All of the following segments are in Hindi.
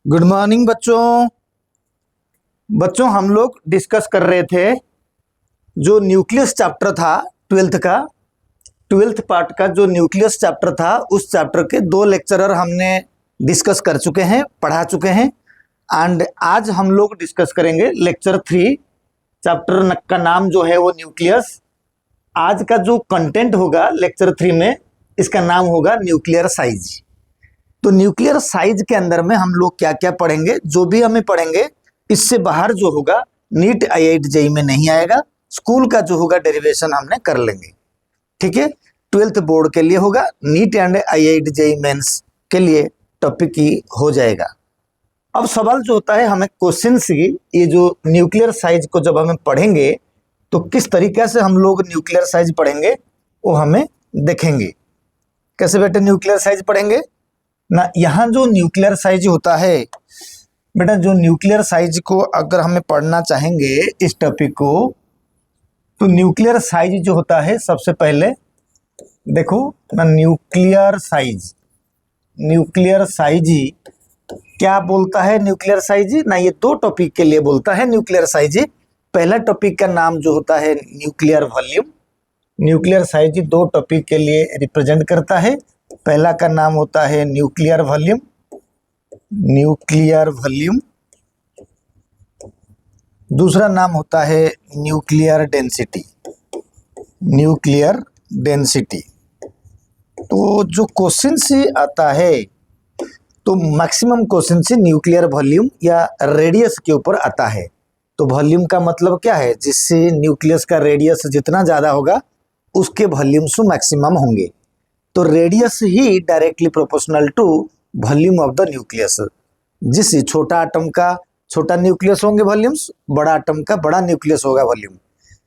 गुड मॉर्निंग बच्चों। बच्चों हम लोग डिस्कस कर रहे थे जो न्यूक्लियस चैप्टर था ट्वेल्थ पार्ट का जो न्यूक्लियस चैप्टर था उस चैप्टर के 2 लेक्चरर हमने डिस्कस कर चुके हैं, पढ़ा चुके हैं। एंड आज हम लोग डिस्कस करेंगे लेक्चर 3। चैप्टर का नाम जो है वो न्यूक्लियस। आज का जो कंटेंट होगा लेक्चर 3 में, इसका नाम होगा न्यूक्लियर साइज। तो न्यूक्लियर साइज के अंदर में हम लोग क्या क्या पढ़ेंगे, जो भी हमें पढ़ेंगे इससे बाहर जो होगा नीट IIT JEE में नहीं आएगा। स्कूल का जो होगा डेरिवेशन हमने कर लेंगे, ठीक है। 12th बोर्ड के लिए होगा, NEET and IIT JEE mains के लिए टॉपिक ही हो जाएगा। अब सवाल जो होता है हमें क्वेश्चन से, ये जो न्यूक्लियर साइज को जब हमें पढ़ेंगे तो किस तरीके से हम लोग न्यूक्लियर साइज पढ़ेंगे वो हमें देखेंगे। कैसे बेटे न्यूक्लियर साइज पढ़ेंगे ना। यहाँ जो न्यूक्लियर साइज होता है बेटा, जो न्यूक्लियर साइज को अगर हमें पढ़ना चाहेंगे इस टॉपिक को, तो न्यूक्लियर साइज जो होता है सबसे पहले देखो ना, न्यूक्लियर साइज ही क्या बोलता है। न्यूक्लियर साइज ना ये 2 टॉपिक के लिए बोलता है न्यूक्लियर साइज। पहला टॉपिक का नाम जो होता है nuclear volume. Nuclear size 2 topic के लिए रिप्रेजेंट करता है। पहला का नाम होता है न्यूक्लियर वॉल्यूम, दूसरा नाम होता है न्यूक्लियर डेंसिटी। तो जो क्वेश्चन से आता है तो मैक्सिमम क्वेश्चन से न्यूक्लियर वॉल्यूम या रेडियस के ऊपर आता है। तो वॉल्यूम का मतलब क्या है, जिससे न्यूक्लियस का रेडियस जितना ज़्यादा होगा उसके वॉल्यूम्स मैक्सिमम होंगे। तो रेडियस ही directly proportional to volume of the nucleus. जिससे छोटा आटम का छोटा न्यूक्लियस होंगे वॉल्यूम्स, बड़ा आटम का बड़ा न्यूक्लियस होगा वॉल्यूम।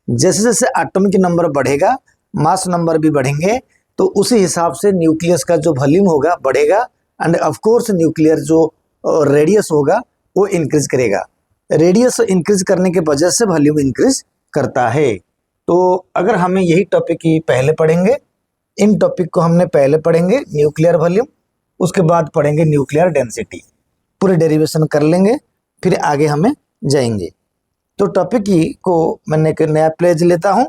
जैसे जैसे आटम की नंबर बढ़ेगा, मास नंबर भी बढ़ेंगे, तो उसी हिसाब से न्यूक्लियस का जो वॉल्यूम होगा बढ़ेगा। एंड ऑफ कोर्स न्यूक्लियर जो रेडियस होगा वो इंक्रीज करेगा। रेडियस इंक्रीज करने के वजह से वॉल्यूम इंक्रीज करता है। तो अगर हमें यही टॉपिक ही पहले पढ़ेंगे, इन टॉपिक को हमने पहले पढ़ेंगे न्यूक्लियर वॉल्यूम, उसके बाद पढ़ेंगे न्यूक्लियर डेंसिटी, पूरे डेरिवेशन कर लेंगे, फिर आगे हमें जाएंगे। तो टॉपिक ही को मैंने एक नया पेज लेता हूं।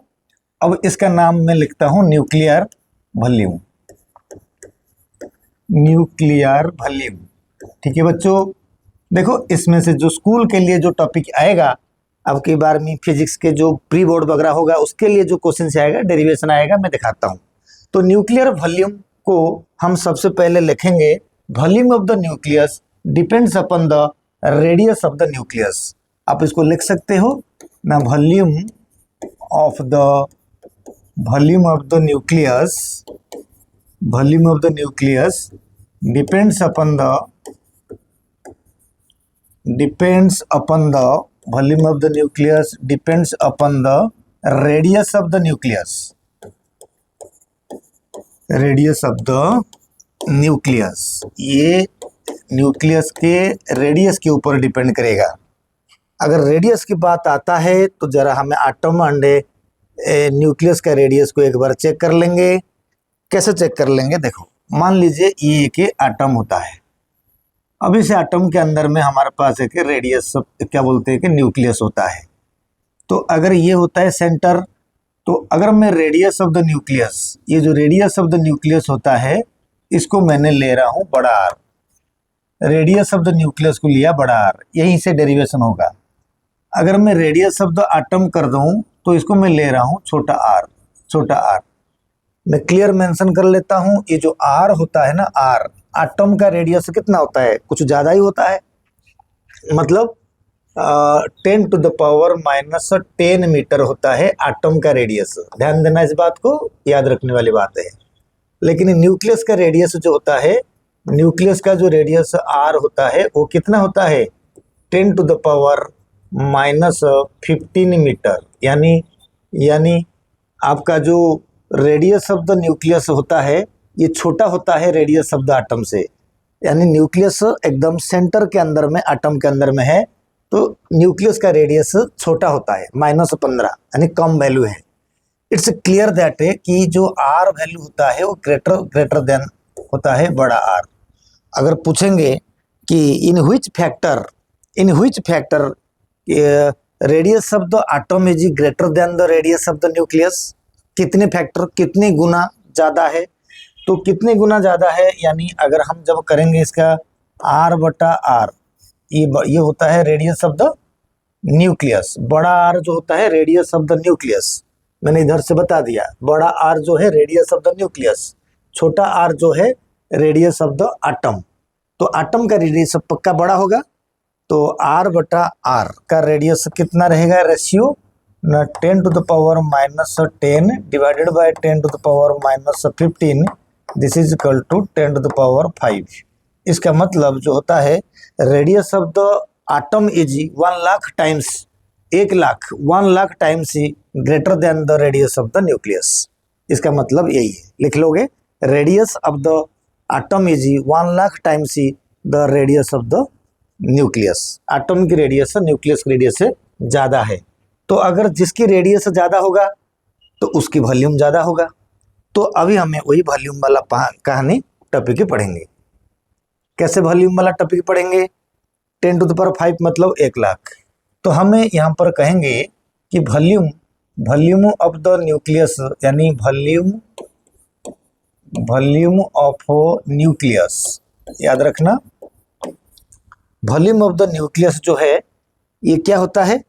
अब इसका नाम मैं लिखता हूं न्यूक्लियर वॉल्यूम। ठीक है बच्चों, देखो इसमें से जो स्कूल के लिए जो टॉपिक आएगा, अब की बार में फिजिक्स के जो प्री बोर्ड वगैरह होगा उसके लिए जो क्वेश्चन से आएगा, डेरिवेशन आएगा, मैं दिखाता हूँ। तो न्यूक्लियर वॉल्यूम को हम सबसे पहले लिखेंगे, volume of the nucleus depends upon the radius of the nucleus. आप इसको लिख सकते हो ना, volume of the nucleus depends upon the volume of the nucleus depends upon the radius of the nucleus. ये न्यूक्लियस के रेडियस के ऊपर डिपेंड करेगा। अगर रेडियस की बात आता है तो जरा हमें आटम एंड न्यूक्लियस का रेडियस को एक बार चेक कर लेंगे। कैसे चेक कर लेंगे, देखो मान लीजिए ये एक आटम होता है। अब इस आटम के अंदर में हमारे पास एक रेडियस क्या बोलते हैं कि न्यूक्लियस होता है। तो अगर ये होता है सेंटर, तो अगर मैं रेडियस ऑफ द न्यूक्लियस, ये जो रेडियस ऑफ द न्यूक्लियस होता है इसको मैंने ले रहा हूँ बड़ा R. Radius of the nucleus को लिया बड़ा आर, यहीं से डेरिवेशन होगा। अगर मैं रेडियस ऑफ द आटम कर दूं तो इसको मैं ले रहा हूँ छोटा आर। मैं क्लियर मेंशन कर लेता हूँ, ये जो आर होता है ना, आर आटम का रेडियस कितना होता है, कुछ ज़्यादा ही होता है, मतलब 10 to the power -10 मीटर होता है आटम का रेडियस। ध्यान देना, इस बात को याद रखने वाली बात है। लेकिन न्यूक्लियस का रेडियस जो होता है, न्यूक्लियस का जो रेडियस आर होता है वो कितना होता है, 10 to the power -15 मीटर। यानी आपका जो रेडियस ऑफ द न्यूक्लियस होता है ये छोटा होता है रेडियस ऑफ द आटम से। यानी न्यूक्लियस एकदम सेंटर के अंदर में, आटम के अंदर में है, तो न्यूक्लियस का रेडियस छोटा होता है, -15, यानी कम वैल्यू है। इट्स क्लियर दैट है कि जो आर वैल्यू होता है वो ग्रेटर देन होता है बड़ा आर। अगर पूछेंगे कि in which factor radius of the atom is greater than the radius of the nucleus. कितने फैक्टर, कितने गुना ज़्यादा है, तो कितने गुना ज़्यादा है, यानी अगर हम जब करेंगे इसका R/R, ये होता है रेडियस ऑफ द न्यूक्लियस। बड़ा R जो होता है रेडियस ऑफ द न्यूक्लियस, मैंने इधर से बता दिया। बड़ा R जो है रेडियस ऑफ द न्यूक्लियस, छोटा r जो है रेडियस ऑफ द एटम। तो एटम का रेडियस पक्का बड़ा होगा, तो R/R का रेडियस कितना रहेगा, ratio 10 to the power -10 divided by 10 to the power -15, this is equal to 10 to the power 5। इसका मतलब जो होता है radius of the atom is 1 lakh times, 1 lakh times he greater than the radius of the nucleus. इसका मतलब यही है, लिख लोगे radius of the atom is 1 lakh times he the radius of the nucleus. Atom की रेडियस न्यूक्लियस की रेडियस से ज़्यादा है, तो अगर जिसकी रेडियस ज़्यादा होगा तो उसकी वॉल्यूम ज़्यादा होगा। तो अभी हमें वही वॉल्यूम वाला कहानी टॉपिक पढ़ेंगे। कैसे वॉल्यूम वाला टॉपिक पढ़ेंगे, 10 to the power 5 मतलब 1 लाख। तो हमें यहाँ पर कहेंगे कि वॉल्यूम ऑफ द न्यूक्लियस, यानी वॉल्यूम ऑफ न्यूक्लियस, याद रखना वॉल्यूम ऑफ द न्यूक्लियस जो है ये क्या होता है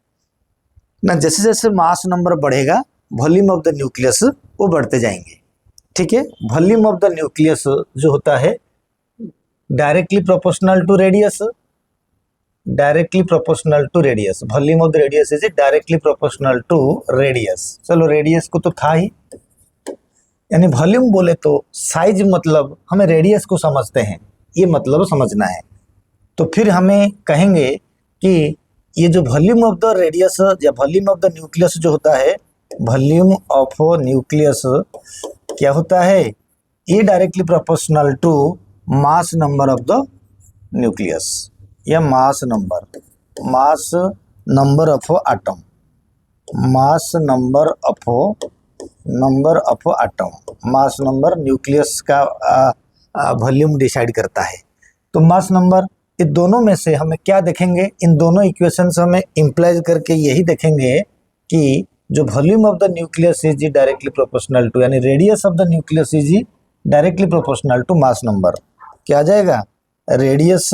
ना, जैसे जैसे मास नंबर बढ़ेगा वॉल्यूम ऑफ द न्यूक्लियस वो बढ़ते जाएंगे। ठीक है, वॉल्यूम ऑफ द न्यूक्लियस जो होता है directly proportional to radius, volume of the radius is directly proportional to radius. चलो रेडियस को तो था ही, यानी वॉल्यूम बोले तो साइज मतलब हम रेडियस को समझते हैं, ये मतलब समझना है। तो फिर हमें कहेंगे कि ये जो वॉल्यूम ऑफ द रेडियस या वॉल्यूम ऑफ द न्यूक्लियस जो होता है, वॉल्यूम ऑफ न्यूक्लियस क्या होता है, ये directly proportional to mass number of the nucleus या mass number of atom, mass number nucleus का वॉल्यूम डिसाइड करता है। तो मास नंबर, ये दोनों में से हमें क्या देखेंगे, इन दोनों इक्वेशन से हमें इम्प्लाइज करके यही देखेंगे कि जो volume of the nucleus is directly proportional to, यानी radius of the nucleus is directly proportional to mass number. क्या आ जाएगा, radius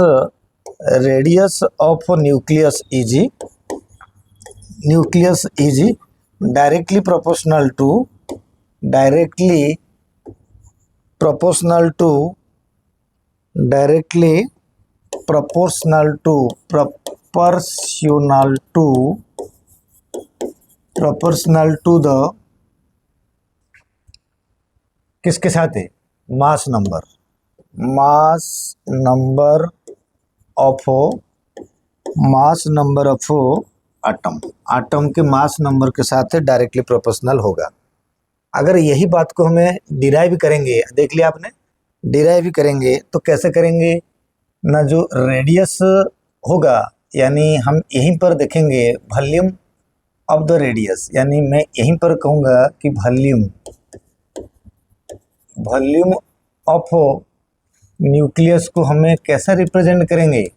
of nucleus is directly proportional to the किसके साथ है, मास नंबर ऑफ एटम के मास नंबर के साथ डायरेक्टली प्रोपोर्शनल होगा। अगर यही बात को हमें डिराइव करेंगे, देख लिया आपने, डिराइव करेंगे तो कैसे करेंगे ना, जो रेडियस होगा यानी हम यहीं पर देखेंगे वॉल्यूम ऑफ द रेडियस, यानी मैं यहीं पर कहूँगा कि वॉल्यूम ऑफ न्यूक्लियस को हमें कैसा रिप्रेजेंट करेंगे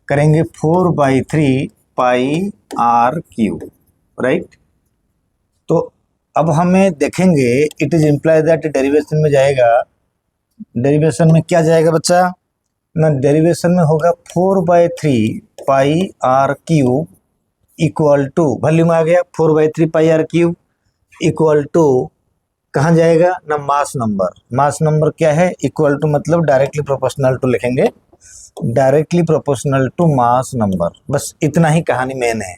4/3 पाई r/3, राइट। तो अब हमें देखेंगे it is imply that derivation में जाएगा, डेरिवेशन में क्या जाएगा बच्चा ना, डेरिवेशन में होगा 4/3 pi r³ equal to, volume आ गया 4/3 पाई r³ इक्वल टू कहाँ जाएगा ना, मास नंबर क्या है, इक्वल टू मतलब डायरेक्टली प्रोपोर्शनल टू लिखेंगे, directly proportional to mass number. बस इतना ही कहानी मेन है।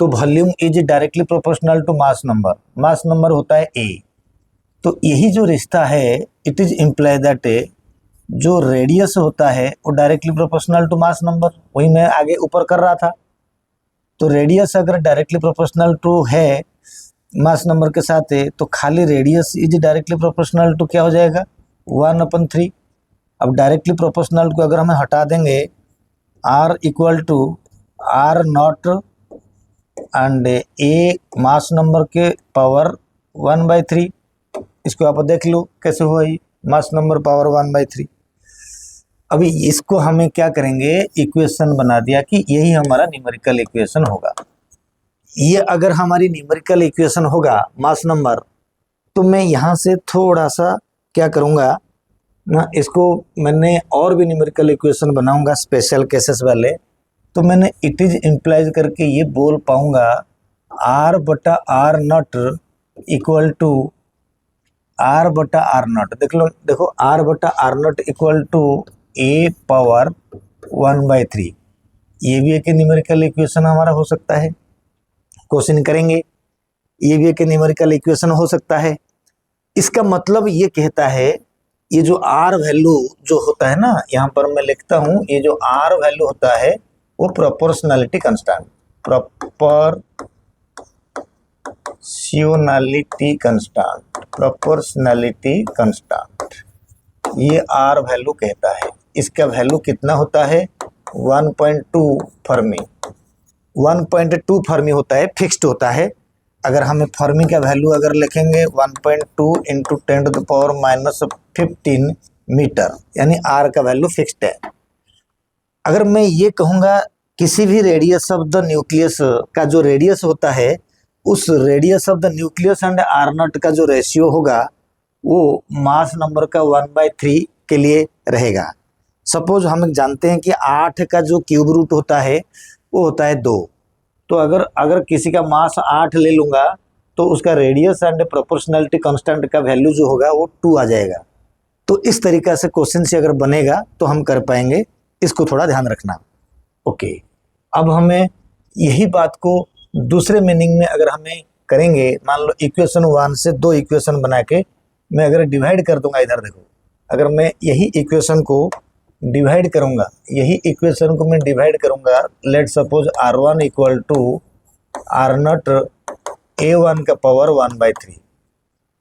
तो volume is directly proportional to mass number होता है A। तो यही जो रिश्ता है, इट इज इम्प्लाई दैट जो रेडियस होता है वो directly proportional to mass number, वही मैं आगे ऊपर कर रहा था। तो रेडियस अगर डायरेक्टली प्रोपोर्शनल टू है मास नंबर के साथ है, तो खाली radius is directly proportional to क्या हो जाएगा 1/3। अब डायरेक्टली प्रोपोर्शनल को अगर हमें हटा देंगे, R equal to R0 and A mass number के पावर 1/3। इसको आप देख लो कैसे हुआ, ये मास नंबर पावर 1/3। अभी इसको हमें क्या करेंगे, इक्वेशन बना दिया कि यही हमारा न्यूमेरिकल इक्वेशन होगा। ये अगर हमारी न्यूमेरिकल इक्वेशन होगा मास नंबर, तो मैं यहाँ से थोड़ा सा क्या करूँगा ना, इसको मैंने और भी न्यूमेरिकल इक्वेशन बनाऊंगा स्पेशल केसेस वाले। तो मैंने इट इज इम्प्लाइज करके ये बोल पाऊंगा आर बटा R not equal to R बटा आर नॉट। देखो आर बटा R not equal to A power 1/3। ये भी एक न्यूमेरिकल इक्वेशन हमारा हो सकता है, क्वेश्चन करेंगे। ये भी एक न्यूमेरिकल इक्वेशन हो सकता है। इसका मतलब ये कहता है, ये जो आर वैल्यू जो होता है ना, यहाँ पर मैं लिखता हूँ, ये जो आर वैल्यू होता है वो प्रोपोर्शनैलिटी कांस्टेंट, प्रोपोर्शनैलिटी कांस्टेंट, ये आर वैल्यू कहता है। इसका वैल्यू कितना होता है, 1.2 फर्मी। 1.2 फर्मी होता है, फिक्स्ड होता है। अगर हमें फर्मी का वैल्यू अगर लिखेंगे 1.2 इंटू 10⁻⁻15 मीटर, यानी आर का वैल्यू फिक्स्ड है। अगर मैं ये कहूँगा किसी भी रेडियस ऑफ द न्यूक्लियस का जो रेडियस होता है, उस radius of the nucleus and R not का जो रेशियो होगा वो मास नंबर का 1/3 के लिए रहेगा। सपोज हम जानते हैं कि 8 का जो क्यूब रूट होता है वो होता है 2। तो अगर किसी का मास 8 ले लूँगा तो उसका रेडियस एंड प्रोपोर्शनैलिटी कांस्टेंट का वैल्यू जो होगा वो 2 आ जाएगा। तो इस तरीक़ा से क्वेश्चन से अगर बनेगा तो हम कर पाएंगे, इसको थोड़ा ध्यान रखना। ओके, अब हमें यही बात को दूसरे मीनिंग में अगर हमें करेंगे, मान लो इक्वेशन 1 से 2 इक्वेशन बना के मैं अगर डिवाइड कर दूंगा, इधर देखो, अगर मैं यही इक्वेशन को डिवाइड करूंगा, यही इक्वेशन को मैं डिवाइड करूंगा, let suppose R1 equal to R not A1 का पावर 1/3,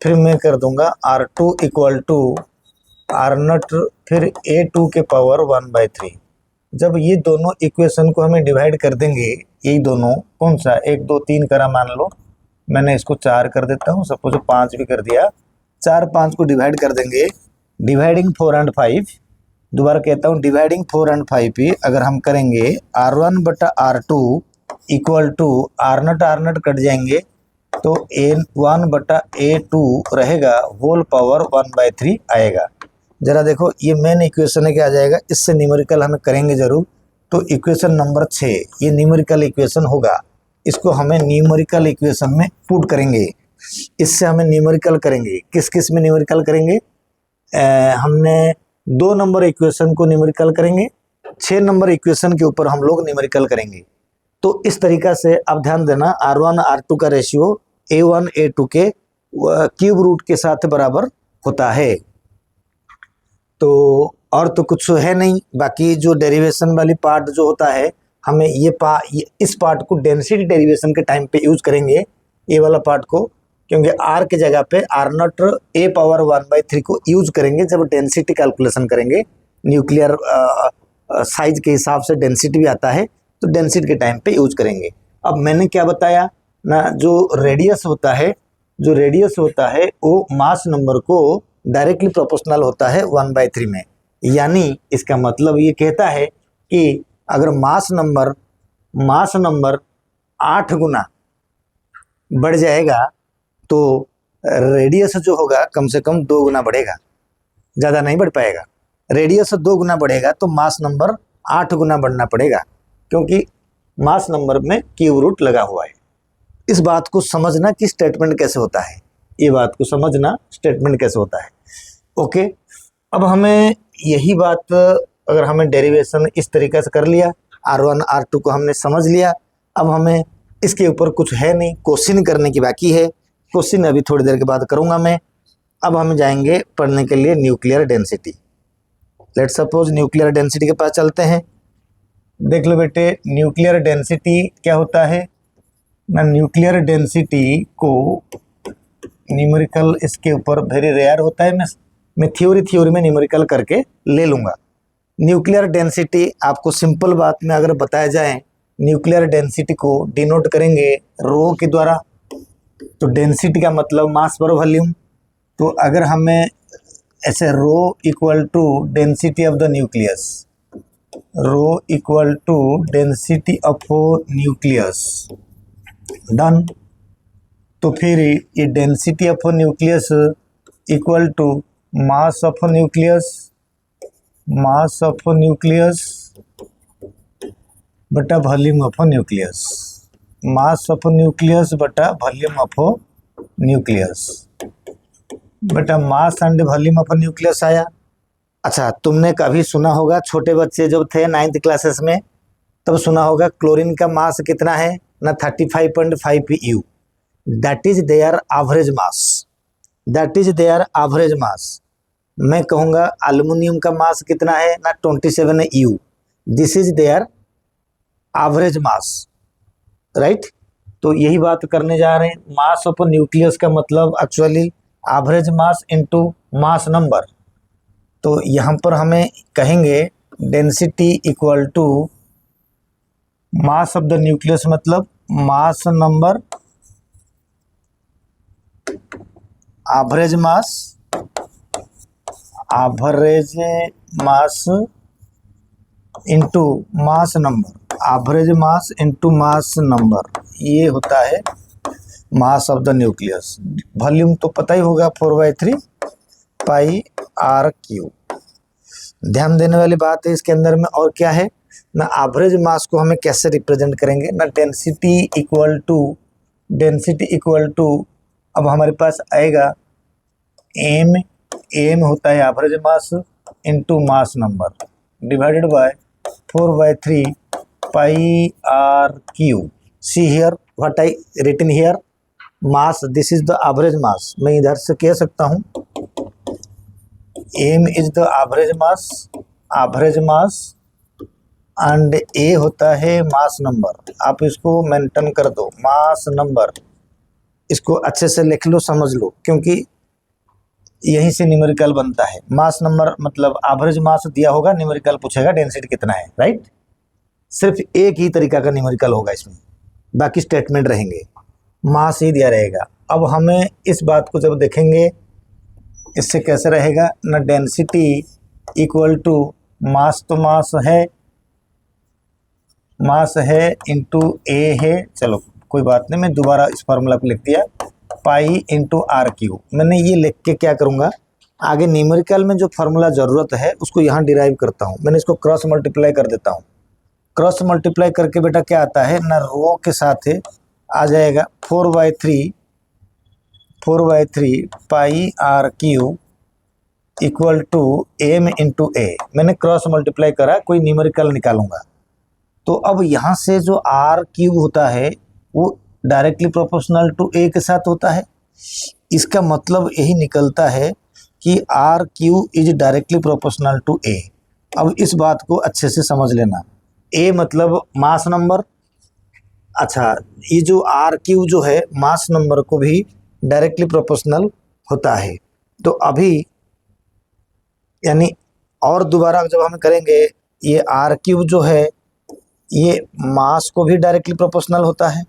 फिर मैं कर दूंगा R2 equal to R not फिर A2 के पावर 1/3। जब ये दोनों इक्वेशन को हमें डिवाइड कर देंगे, यही दोनों कौन सा 1 2 3 करा, मान लो मैंने इसको 4 कर देता हूँ, सपोज 5 भी कर दिया, 4 5 को डिवाइड कर देंगे, डिवाइडिंग 4 एंड 5, दोबारा कहता हूँ डिवाइडिंग 4 एंड 5 पे अगर हम करेंगे R1 बटा R2 equal to R not cut जाएंगे तो A1 बटा A2 रहेगा, होल पावर 1/3 आएगा। जरा देखो ये मेन इक्वेशन है, क्या आ जाएगा, इससे न्यूमेरिकल हमें करेंगे जरूर। तो इक्वेशन नंबर 6 ये न्यूमेरिकल इक्वेशन होगा, इसको हमें न्यूमेरिकल इक्वेशन में पुट करेंगे। इससे हमें न्यूमेरिकल करेंगे, किस किस में न्यूमेरिकल करेंगे, हमने 2 नंबर इक्वेशन को न्यूमेरिकल करेंगे, 6 नंबर इक्वेशन के ऊपर हम लोग न्यूमेरिकल करेंगे। तो इस तरीका से आप ध्यान देना, R1 R2 का रेशियो A1 A2 के क्यूब रूट के साथ बराबर होता है। तो और तो कुछ है नहीं, बाकी जो डेरिवेशन वाली पार्ट जो होता है, हमें इस पार्ट को डेंसिटी डेरिवेशन के टाइम पे यूज करेंगे, ये वाला पार्ट को, क्योंकि R के जगह पे आर नॉट A पावर 1/3 को यूज करेंगे जब डेंसिटी कैलकुलेशन करेंगे। न्यूक्लियर साइज के हिसाब से डेंसिटी भी आता है, तो डेंसिटी के टाइम पे यूज करेंगे। अब मैंने क्या बताया ना, जो रेडियस होता है वो मास नंबर को डायरेक्टली प्रोपोर्शनल होता है 1/3 में। यानी इसका मतलब ये कहता है कि अगर मास नंबर 8 गुना बढ़ जाएगा तो रेडियस जो होगा कम से कम 2 गुना बढ़ेगा, ज़्यादा नहीं बढ़ पाएगा। रेडियस 2 गुना बढ़ेगा तो मास नंबर 8 गुना बढ़ना पड़ेगा, क्योंकि मास नंबर में क्यूब रूट लगा हुआ है। इस बात को समझना कि स्टेटमेंट कैसे होता है, ये बात को समझना स्टेटमेंट कैसे होता है। ओके, अब हमें यही बात, अगर हमें डेरिवेशन इस तरीके से कर लिया, R1 R2 को हमने समझ लिया, अब हमें इसके ऊपर कुछ है नहीं, क्वेश्चन करने की बाकी है। क्वेश्चन अभी थोड़ी देर के बाद करूँगा मैं। अब हम जाएंगे पढ़ने के लिए nuclear density. Let suppose nuclear density के पास चलते हैं। देख लो बेटे, न्यूक्लियर डेंसिटी क्या होता है ना, न्यूक्लियर डेंसिटी को न्यूमेरिकल इसके ऊपर वेरी रेयर होता है, मैं थ्योरी में न्यूमेरिकल करके ले लूँगा। न्यूक्लियर डेंसिटी आपको सिंपल बात में अगर बताया जाए, न्यूक्लियर डेंसिटी को डिनोट करेंगे रो के द्वारा। तो डेंसिटी का मतलब मास पर वॉल्यूम। तो अगर हमें ऐसे rho equal to density of the nucleus, rho equal to density of nucleus, done. तो फिर ये density of nucleus equal to mass of nucleus, mass of nucleus बटा volume of nucleus, mass of nucleus बटा वॉल्यूम ऑफ न्यूक्लियस, बटा mass and volume of nucleus आया। अच्छा, तुमने कभी सुना होगा, छोटे बच्चे जब थे 9th क्लासेस में तब सुना होगा क्लोरीन का मास कितना है ना, 35.5 U, that is there average mass, that is there average mass. मैं कहूँगा एल्युमिनियम का मास कितना है ना, 27 U, this is there average mass, right. तो यही बात करने जा रहे हैं, मास ऑफ न्यूक्लियस का मतलब actually average mass into mass number. तो यहाँ पर हमें कहेंगे density equal to mass of the nucleus, मतलब mass number, average mass, average mass into mass number, average mass into mass number, ये होता है mass of the nucleus. Volume तो पता ही होगा, 4/3 पाई आर क्यू। ध्यान देने वाली बात है इसके अंदर में और क्या है ना, एवरेज मास को हमें कैसे रिप्रेजेंट करेंगे ना, डेंसिटी इक्वल टू अब हमारे पास आएगा एम होता है average mass into mass number divided by 4/3 pi R cube. See here what I written here, mass, this is the average mass. मैं इधर से कह सकता हूँ M is the average mass and A होता है मास नंबर। आप इसको मेंटेन कर दो, मास नंबर, इसको अच्छे से लिख लो, समझ लो, क्योंकि यहीं से न्यूमेरिकल बनता है। मास नंबर मतलब एवरेज मास दिया होगा, न्यूमेरिकल पूछेगा डेंसिटी कितना है, राइट। सिर्फ एक ही तरीका का न्यूमेरिकल होगा इसमें, बाकी स्टेटमेंट रहेंगे, मास ही दिया रहेगा। अब हमें इस बात को जब देखेंगे इससे कैसे रहेगा ना, डेंसिटी इक्वल टू मास, तो मास है इंटू ए है, चलो कोई बात नहीं, मैं दोबारा इस फार्मूला को लिख दिया, पाई इंटू आर क्यू। मैंने ये लिख के क्या करूँगा, आगे न्यूमेरिकल में जो फार्मूला ज़रूरत है उसको यहाँ डिराइव करता हूँ। मैंने इसको क्रॉस मल्टीप्लाई कर देता हूँ, क्रॉस मल्टीप्लाई करके बेटा क्या आता है ना, रो के साथ आ जाएगा 4/3 pi R cube equal to M into A. मैंने क्रॉस मल्टीप्लाई करा, कोई न्यूमेरिकल निकालूंगा। तो अब यहाँ से जो आर क्यूब होता है वो डायरेक्टली प्रोपोर्शनल टू ए के साथ होता है। इसका मतलब यही निकलता है कि R cube is directly proportional to A. अब इस बात को अच्छे से समझ लेना, ए मतलब मास नंबर। अच्छा, ये जो आर क्यू जो है मास नंबर को भी डायरेक्टली प्रोपोर्शनल होता है। तो अभी यानी और दोबारा जब हम करेंगे, ये आर क्यूब जो है ये मास को भी डायरेक्टली प्रोपोर्शनल होता है,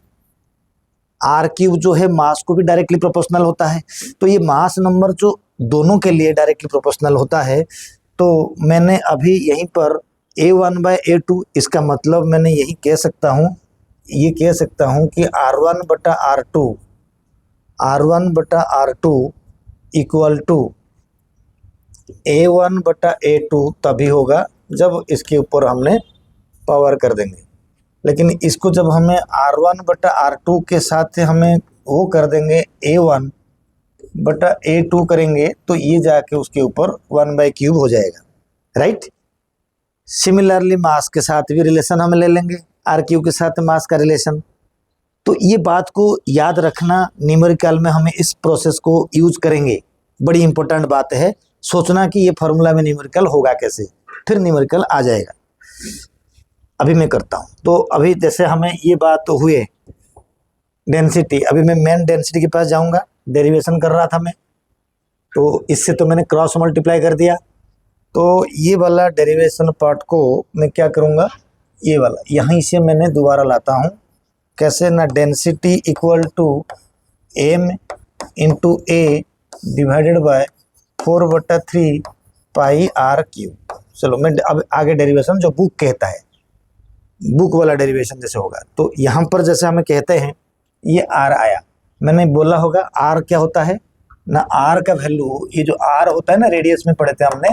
आर क्यूब जो है मास को भी डायरेक्टली प्रोपोर्शनल होता है। तो ये मास नंबर जो दोनों के लिए डायरेक्टली प्रोपोर्शनल होता है, तो मैंने अभी यहीं पर A1/A2, इसका मतलब मैंने यही कह सकता हूँ, ये कह सकता हूँ कि R1/R2 इक्वल टू A1/A2 तभी होगा जब इसके ऊपर हमने पावर कर देंगे। लेकिन इसको जब हमें R1/R2 के साथ हमें वो कर देंगे A1/A2 करेंगे, तो ये जाके उसके ऊपर 1/3 हो जाएगा, राइट। सिमिलरली मास के साथ भी रिलेशन हम ले लेंगे, आर क्यू के साथ मास का रिलेशन। तो ये बात को याद रखना, न्यूमेरिकल में हमें इस प्रोसेस को यूज करेंगे, बड़ी इंपॉर्टेंट बात है। सोचना कि ये फार्मूला में न्यूमेरिकल होगा कैसे, फिर न्यूमेरिकल आ जाएगा। अभी मैं करता हूँ। तो अभी जैसे हमें ये बात तो हुए डेंसिटी, अभी मैं मेन डेंसिटी के पास जाऊँगा, डेरिवेशन कर रहा था मैं, तो इससे तो मैंने क्रॉस मल्टीप्लाई कर दिया। तो ये वाला डेरिवेशन पार्ट को मैं क्या करूँगा, ये वाला यहीं से मैंने दोबारा लाता हूँ। कैसे ना, density equal to M into A divided by 4/3 pi R cube. चलो मैं अब आगे डेरिवेशन जो बुक कहता है, बुक वाला डेरिवेशन जैसे होगा, तो यहाँ पर जैसे हमें कहते हैं ये आर आया, मैंने बोला होगा आर क्या होता है ना, आर का वैल्यू, ये जो आर होता है ना, रेडियस में पढ़े थे हमने,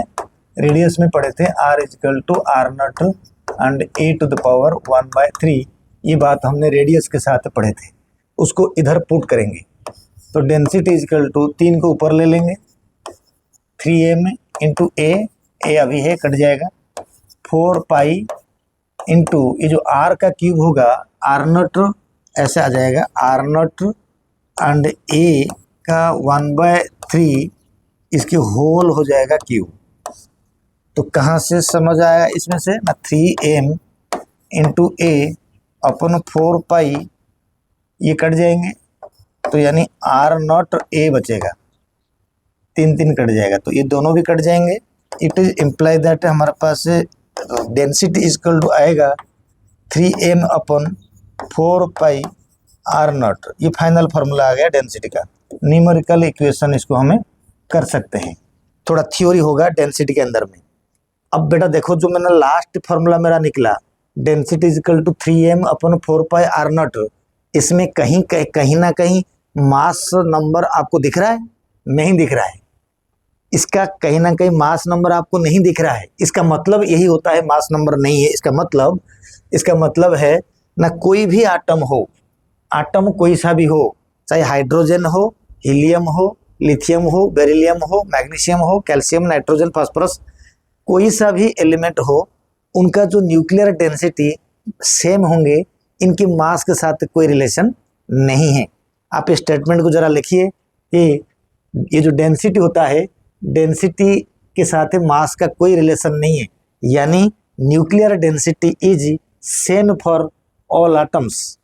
रेडियस में पढ़े थे R equal to R not and A to the power 1/3, ये बात हमने रेडियस के साथ पढ़े थे, उसको इधर पुट करेंगे तो डेंसिटी इजकल टू 3 को ऊपर ले लेंगे 3a में इंटू ए अभी है कट जाएगा, 4 पाई इंटू ये जो आर का क्यूब होगा आर नॉट ऐसे आ जाएगा, आर नॉट एंड ए का 1/3 इसके होल हो जाएगा क्यूब। तो कहाँ से समझ आया इसमें से ना, 3m इंटू ए अपन 4 पाई, ये कट जाएंगे तो यानी आर नॉट ए बचेगा, 3 कट जाएगा तो ये दोनों भी कट जाएंगे। इट इज इम्प्लाई दैट हमारे पास डेंसिटी इजकल टू आएगा 3m upon 4 pi R not, ये फाइनल फार्मूला आ गया डेंसिटी का। न्यूमेरिकल इक्वेशन इसको हमें कर सकते हैं, थोड़ा थ्योरी होगा डेंसिटी के अंदर में। अब बेटा देखो जो मैंने लास्ट फार्मूला मेरा निकला density is equal to 3m upon 4 pi R naught, इसमें कहीं ना कहीं मास नंबर आपको दिख रहा है? नहीं दिख रहा है। इसका कहीं ना कहीं मास नंबर आपको नहीं दिख रहा है, इसका मतलब यही होता है मास नंबर नहीं है। इसका मतलब है ना, कोई भी आटम हो, आटम कोई सा भी हो, चाहे हाइड्रोजन हो, हीलियम हो, लिथियम हो, बेरिलियम हो, मैग्नीशियम हो, कैल्शियम, नाइट्रोजन, फास्फोरस, कोई सा भी एलिमेंट हो, उनका जो न्यूक्लियर डेंसिटी सेम होंगे, इनकी मास के साथ कोई रिलेशन नहीं है। आप स्टेटमेंट को जरा लिखिए कि ये जो डेंसिटी होता है, डेंसिटी के साथ मास का कोई रिलेशन नहीं है, यानी nuclear density is same for all atoms.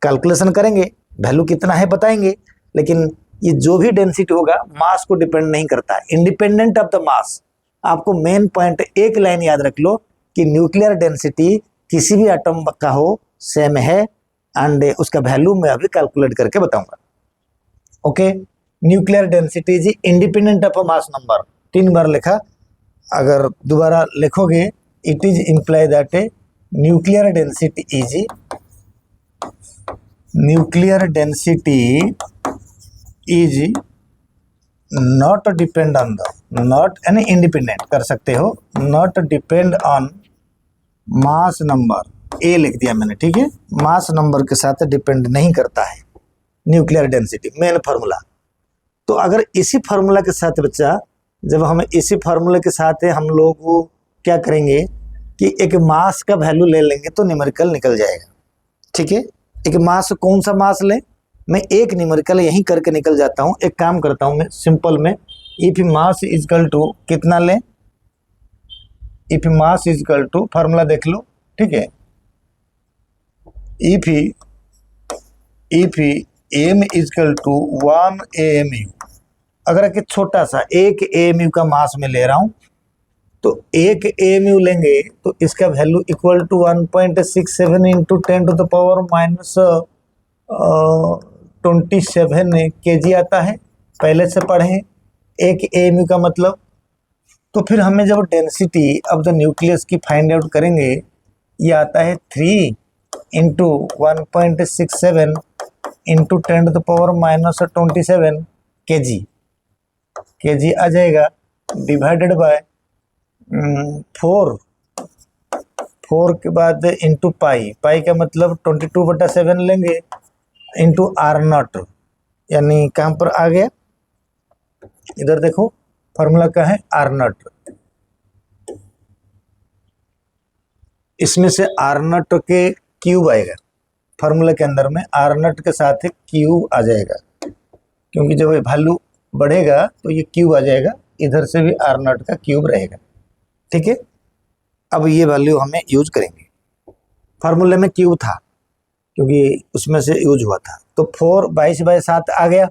Calculation करेंगे, वैल्यू कितना है बताएंगे, लेकिन ये जो भी डेंसिटी होगा मास को डिपेंड नहीं करता है, इंडिपेंडेंट ऑफ द मास। आपको मेन पॉइंट एक लाइन याद रख लो कि न्यूक्लियर डेंसिटी किसी भी एटम का हो सेम है, एंड उसका वैल्यू मैं अभी कैलकुलेट करके बताऊंगा। Okay, nuclear density is independent of mass number, 3 बार लिखा, अगर दोबारा लिखोगे it is imply that nuclear density is not depend on the, not यानी इंडिपेंडेंट कर सकते हो, not depend on mass number, A लिख दिया मैंने, ठीक है, मास नंबर के साथ डिपेंड नहीं करता है न्यूक्लियर डेंसिटी, मेन फार्मूला। तो अगर इसी फार्मूला के साथ बच्चा, जब हम इसी फार्मूले के साथ हम लोग क्या करेंगे कि एक मास का वैल्यू ले लेंगे तो न्यूमेरिकल निकल जाएगा। ठीक है, एक मास, कौन सा मास लें, मैं एक न्यूमेरिकल यहीं करके निकल जाता हूँ। एक काम करता हूँ मैं सिंपल में, इफ मास इजकल टू कितना लें, if mass is equal to, formula देख लो, ठीक है, if M is equal to 1 AMU, अगर एक छोटा सा 1 AMU का मास में ले रहा हूं तो 1 AMU लेंगे तो इसका value equal to 1.67 into 10 to the power -27 kg आता है, पहले से पढ़े 1 AMU का मतलब। तो फिर हमें जब डेंसिटी ऑफ द न्यूक्लियस की फाइंड आउट करेंगे, ये आता है 3 into 1.67 into 10 to the power -27 kg आ जाएगा, डिवाइडेड बाय 4 के बाद इंटू पाई का मतलब 22/7 लेंगे इंटू आर नॉट, यानी कहाँ पर आ गया, इधर देखो फार्मूला का है आर नॉट, इसमें से आर नॉट के क्यूब आएगा, फार्मूला के अंदर में आर नॉट के साथ क्यूब आ जाएगा, क्योंकि जब ये वैल्यू बढ़ेगा तो ये क्यूब आ जाएगा, इधर से भी आर नॉट का क्यूब रहेगा। ठीक है, अब ये वैल्यू हमें यूज करेंगे, फार्मूले में क्यूब था क्योंकि उसमें से यूज हुआ था, तो 22/7 आ गया।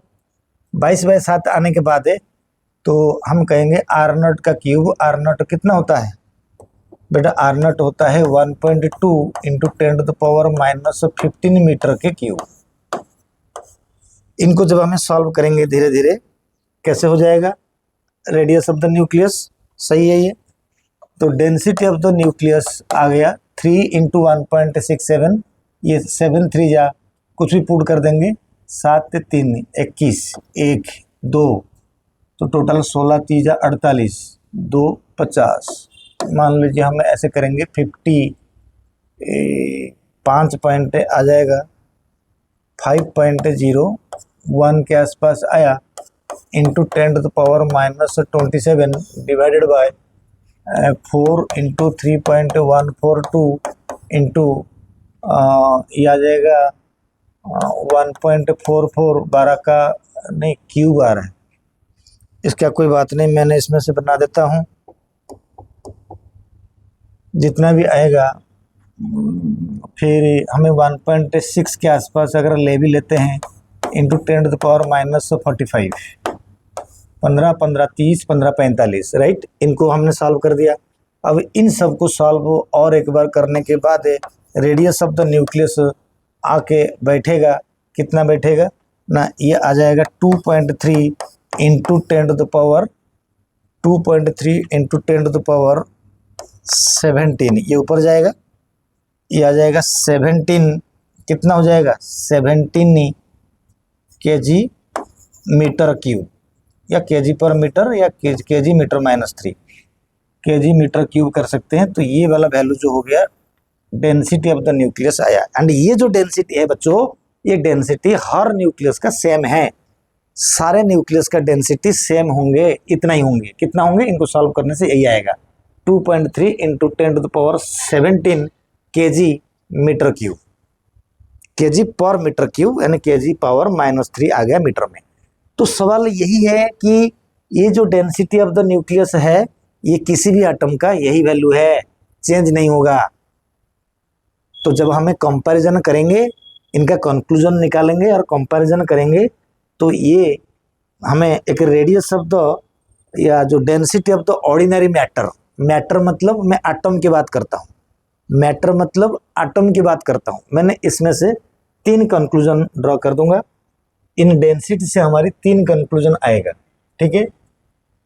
22/7 आने के बाद तो हम कहेंगे आर नॉट का क्यूब, आर नॉट कितना होता है बेटा, आर नॉट होता है 1.2 into 10 to the power -15 metre के क्यूब। इनको जब हमें सॉल्व करेंगे धीरे धीरे कैसे हो जाएगा, रेडियस ऑफ द न्यूक्लियस, सही है ये। तो डेंसिटी ऑफ द न्यूक्लियस आ गया 3 इंटू 1.67, ये 7 3 जा कुछ भी पुट कर देंगे, 7 3 21, 1 2, तो टोटल 16 3 जा 48, 2 50, मान लीजिए हम ऐसे करेंगे 50, 5 पॉइंट आ जाएगा, 5.01 के आसपास आया, into 10⁻⁻27 divided by 4 into 3.142 into ये आ जाएगा 1.44, 12 का नहीं क्यूब आ रहा है, इसका कोई बात नहीं, मैंने इसमें से बना देता हूँ, जितना भी आएगा। फिर हमें 1.6 के आसपास अगर ले भी लेते हैं, इंटू 10⁻⁻45, 15 15 30 15 45, राइट। इनको हमने सॉल्व कर दिया। अब इन सब को सॉल्व और एक बार करने के बाद रेडियस ऑफ द न्यूक्लियस आके बैठेगा, कितना बैठेगा ना, ये आ जाएगा 2.3 इंटू 10⁻17, ये ऊपर जाएगा, ये आ जाएगा 17, कितना हो जाएगा 17 kg मीटर क्यूब, या kg पर मीटर, या kg metre -3, kg metre cube कर सकते हैं। तो ये वाला वैल्यू जो हो गया डेंसिटी ऑफ द न्यूक्लियस आया। एंड ये जो डेंसिटी है बच्चों, ये डेंसिटी हर न्यूक्लियस का सेम है, सारे न्यूक्लियस का डेंसिटी सेम होंगे, इतना ही होंगे, कितना होंगे, इनको सॉल्व करने से यही आएगा 2.3 into 10⁻17 kg metre cube, kg पर मीटर क्यूब, यानी kg पावर -3 आ गया मीटर में। तो सवाल यही है कि ये जो डेंसिटी ऑफ द न्यूक्लियस है, ये किसी भी एटम का यही वैल्यू है, चेंज नहीं होगा। तो जब हमें कंपैरिजन करेंगे, इनका कंक्लूजन निकालेंगे और कंपैरिजन करेंगे, तो ये हमें एक रेडियस ऑफ द, या जो density of the ordinary matter, matter मतलब मैं एटम की बात करता हूँ, मैटर मतलब एटम की बात करता हूँ, मैंने इसमें से 3 कंक्लूजन ड्रॉ कर दूंगा। इन डेंसिटी से हमारी 3 कंक्लूजन आएगा, ठीक है।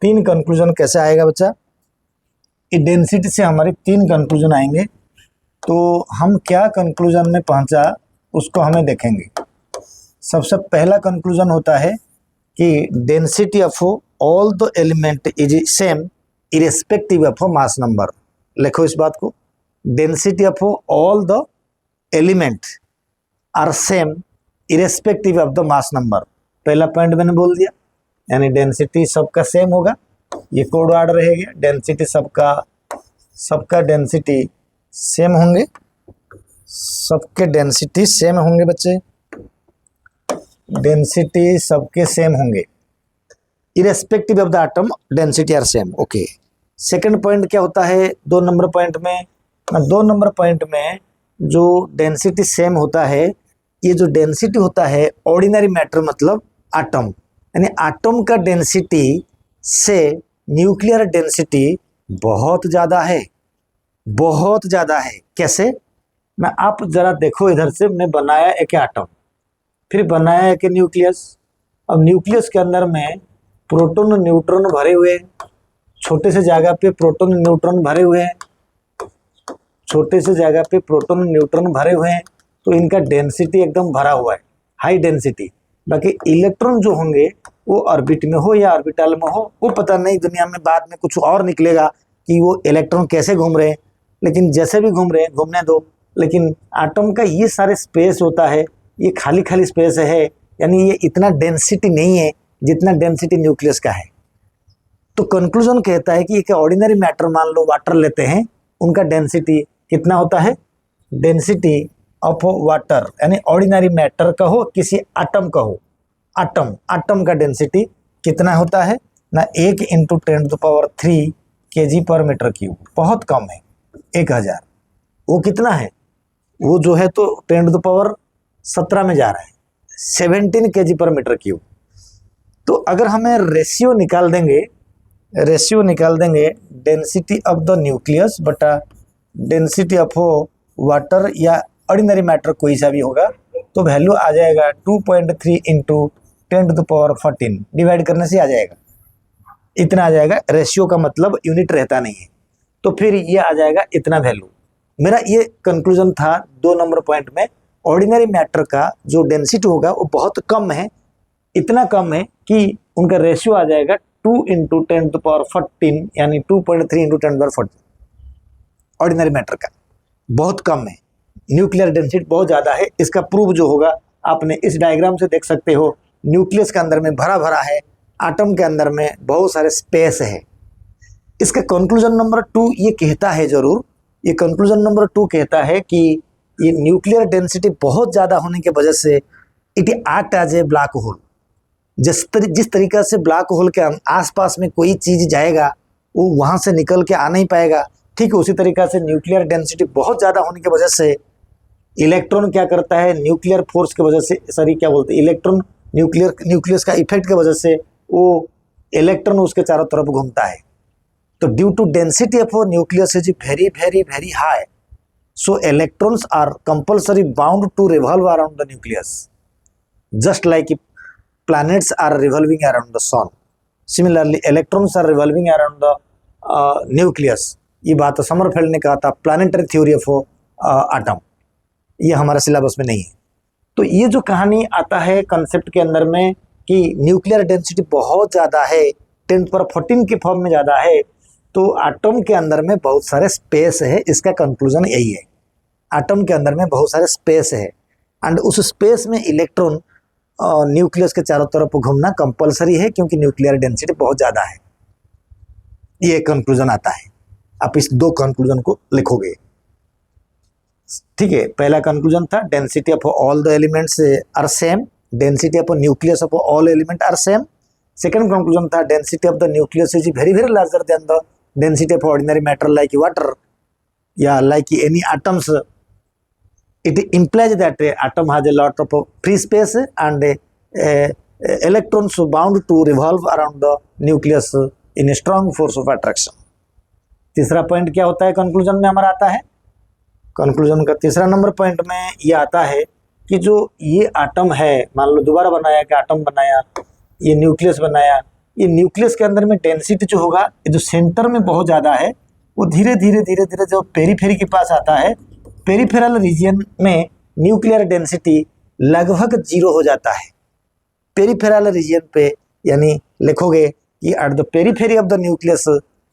3 कंक्लूजन कैसे आएगा बच्चा, इस डेंसिटी से हमारे 3 कंक्लूजन आएंगे। तो हम क्या कंक्लूजन में पहुंचा उसको हमें देखेंगे। सबसे पहला कंक्लूजन होता है कि density of all the element is same irrespective of mass number. लिखो इस बात को, density of all the element are same irrespective of the mass number. पहला पॉइंट मैंने बोल दिया, यानी डेंसिटी सबका सेम होगा, ये कोड वर्ड रहेगा, डेंसिटी सबका डेंसिटी सेम होंगे, सबके डेंसिटी सेम होंगे बच्चे, डेंसिटी सबके सेम होंगे, irrespective of the atom density are same. Okay, second point क्या होता है 2 नंबर पॉइंट में, 2 नंबर पॉइंट में जो डेंसिटी सेम होता है, ये जो डेंसिटी होता है ऑर्डिनरी मैटर मतलब एटम, यानी एटम का डेंसिटी से न्यूक्लियर डेंसिटी बहुत ज़्यादा है, बहुत ज़्यादा है। कैसे, मैं आप ज़रा देखो इधर से, मैं बनाया एक एटम, फिर बनाया एक न्यूक्लियस। अब न्यूक्लियस के अंदर में प्रोटॉन न्यूट्रॉन भरे हुए, छोटे से जगह पे प्रोटॉन न्यूट्रॉन भरे हुए हैं, छोटे से जगह पे प्रोटॉन न्यूट्रॉन भरे हुए हैं, तो इनका डेंसिटी एकदम भरा हुआ है, हाई डेंसिटी। बाकी इलेक्ट्रॉन जो होंगे वो ऑर्बिट में हो या ऑर्बिटल में हो, वो पता नहीं, दुनिया में बाद में कुछ और निकलेगा कि वो इलेक्ट्रॉन कैसे घूम रहे हैं, लेकिन जैसे भी घूम रहे हैं घूमने दो। लेकिन एटम का ये सारे स्पेस होता है, ये खाली खाली स्पेस है, यानी ये इतना डेंसिटी नहीं है जितना डेंसिटी न्यूक्लियस का है। तो कंक्लूजन कहता है कि एक ऑर्डिनरी मैटर, मान लो वाटर लेते हैं, उनका डेंसिटी कितना होता है, डेंसिटी ऑफ वाटर, यानी ऑर्डिनरी मैटर का हो, किसी एटम का हो, एटम का डेंसिटी कितना होता है ना, 1 इंटू 10⁻³ kg पर मीटर क्यूब, बहुत कम है, 1000। वो कितना है, वो जो है तो 10⁻17 में जा रहा है, 17 kg पर मीटर क्यूब। तो अगर हमें रेशियो निकाल देंगे डेंसिटी ऑफ द न्यूक्लियस बटा डेंसिटी ऑफ वाटर या ऑर्डिनरी मैटर कोई सा भी होगा, तो वैल्यू आ जाएगा 2.3 इंटू 10⁻14, डिवाइड करने से आ जाएगा। इतना आ जाएगा, रेशियो का मतलब यूनिट रहता नहीं है, तो फिर ये आ जाएगा इतना वैल्यू। मेरा ये कंक्लूजन था 2 नंबर पॉइंट में, ऑर्डिनरी मैटर का जो डेंसिटी होगा वो बहुत कम है, इतना कम है कि उनका रेशियो आ जाएगा 2 × 10⁻14 यानी 2.3 × 10⁻14। ऑर्डिनरी मैटर का बहुत कम है, न्यूक्लियर डेंसिटी बहुत ज़्यादा है। इसका प्रूफ जो होगा आपने इस डायग्राम से देख सकते हो, न्यूक्लियस के अंदर में भरा भरा है, आटम के अंदर में बहुत सारे स्पेस है। इसका कंक्लूजन नंबर 2 ये कहता है, जरूर ये कंक्लूजन नंबर 2 कहता है कि ये न्यूक्लियर डेंसिटी बहुत ज़्यादा होने की वजह से it act as a black hole. जिस तरीका से ब्लैक होल के आसपास में कोई चीज़ जाएगा वो वहाँ से निकल के आ नहीं पाएगा, ठीक है उसी तरीका से न्यूक्लियर डेंसिटी बहुत ज़्यादा होने की वजह से इलेक्ट्रॉन क्या करता है, न्यूक्लियर फोर्स की वजह से, सॉरी क्या बोलते हैं, इलेक्ट्रॉन न्यूक्लियस का इफेक्ट की वजह से वो इलेक्ट्रॉन उसके चारों तरफ घूमता है। तो due to density of nucleus is very very very high, so electrons are compulsory bound to revolve around the nucleus, just like planets are revolving around the sun. Similarly, electrons are revolving around the nucleus. ये बात समरफेल्ड ने कहा था, प्लानिटरी थ्योरी ऑफ आटम, ये हमारा सिलेबस में नहीं है। तो ये जो कहानी आता है कंसेप्ट के अंदर में कि न्यूक्लियर डेंसिटी बहुत ज़्यादा है, 10⁻14 के फॉर्म में ज़्यादा है, तो आटम के अंदर में बहुत सारे स्पेस है, इसका कंक्लूजन यही है। आटम के अंदर में बहुत सारे स्पेस है एंड उस स्पेस में इलेक्ट्रॉन न्यूक्लियस के चारों तरफ घूमना कंपलसरी है क्योंकि न्यूक्लियर डेंसिटी बहुत ज़्यादा है। ये कंक्लूजन आता है, आप इस 2 कंक्लूजन को लिखोगे, ठीक है। पहला कंक्लूजन था density of all the elements are same, density of nucleus of all element are same. Second conclusion था density of the nucleus is very very larger than the density of ordinary matter like water या like any atoms. It implies that atom has a lot of free space and electrons bound to revolve around the nucleus in a strong force of attraction. तीसरा पॉइंट क्या होता है कंक्लूजन में हमारा आता है, कंक्लूजन का तीसरा नंबर पॉइंट में ये आता है कि जो ये आटम है, मान लो दोबारा बनाया कि आटम बनाया, ये न्यूक्लियस बनाया, ये न्यूक्लियस के अंदर में डेंसिटी जो होगा, ये जो सेंटर में बहुत ज़्यादा है, वो धीरे धीरे धीरे धीरे जो पेरीफेरी के पास आता है, पेरिफेरल रीजन में न्यूक्लियर डेंसिटी लगभग 0 हो जाता है। पेरिफेरल रीजन पे यानी लिखोगे कि at the periphery of the nucleus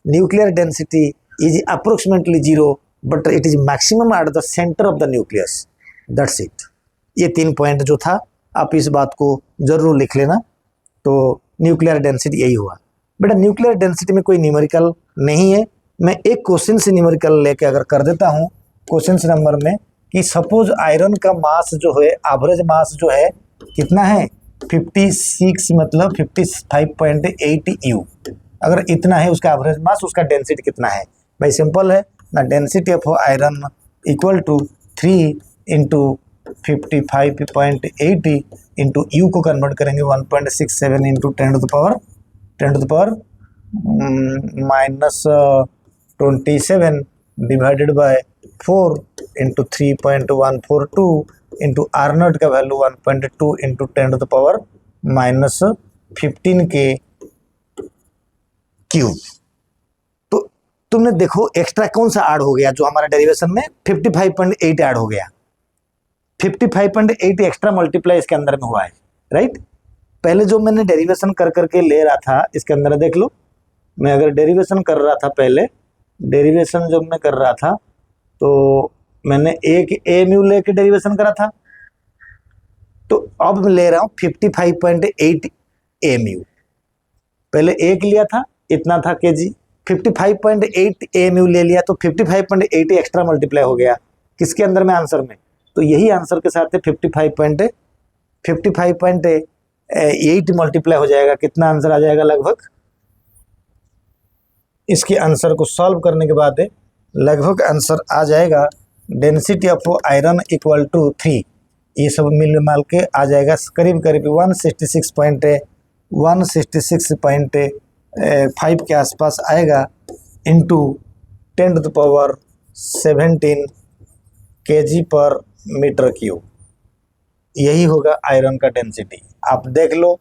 nuclear density is approximately 0 but it is maximum at the centre of the nucleus, that's it. ये 3 पॉइंट जो था आप इस बात को जरूर लिख लेना। तो न्यूक्लियर डेंसिटी यही हुआ। बेटा न्यूक्लियर डेंसिटी में कोई न्यूमेरिकल नहीं है, मैं एक क्वेश्चन से न्यूमेरिकल लेके अगर कर देता हूँ क्वेश्चन नंबर में कि सपोज आयरन का मास जो है, एवरेज मास जो है कितना है 56, मतलब 55.8 U। अगर इतना है उसका एवरेज मास, उसका डेंसिटी कितना है? भाई सिंपल है ना, density of iron equal to 3 × 55.8 into U को कन्वर्ट करेंगे 1.67 × 10⁻27 डिवाइडेड बाय 4 × 3.142 इंटू R0 का वैल्यू 1.2 × 10⁻15 के क्यूब। तो तुमने देखो एक्स्ट्रा कौन सा ऐड हो गया, जो हमारा डेरिवेशन में 55.8 ऐड हो गया, 55.8 एक्स्ट्रा मल्टीप्लाई इसके अंदर में हुआ है, राइट। पहले जो मैंने डेरिवेशन कर करके ले रहा था इसके अंदर देख लो, मैं अगर डेरिवेशन कर रहा था, पहले डेरिवेशन जब मैं कर रहा था तो मैंने एक AMU लेके डेरिवेशन करा था, तो अब मैं ले रहा हूँ 55.8 AMU। पहले एक लिया था, इतना था केजी, 55.8 AMU ले लिया तो 55.8 एक्स्ट्रा मल्टीप्लाई हो गया किसके अंदर में, आंसर में। तो यही आंसर के साथ 55.8 मल्टीप्लाई हो जाएगा, कितना आंसर आ जाएगा लगभग। इसके आंसर को सॉल्व करने के बाद लगभग आंसर आ जाएगा density of iron equal to 3, ये सब मिल माल के आ जाएगा करीब करीब 166.5 के आसपास आएगा इंटू 10⁻17 kg/m³। यही होगा आयरन का डेंसिटी। आप देख लो,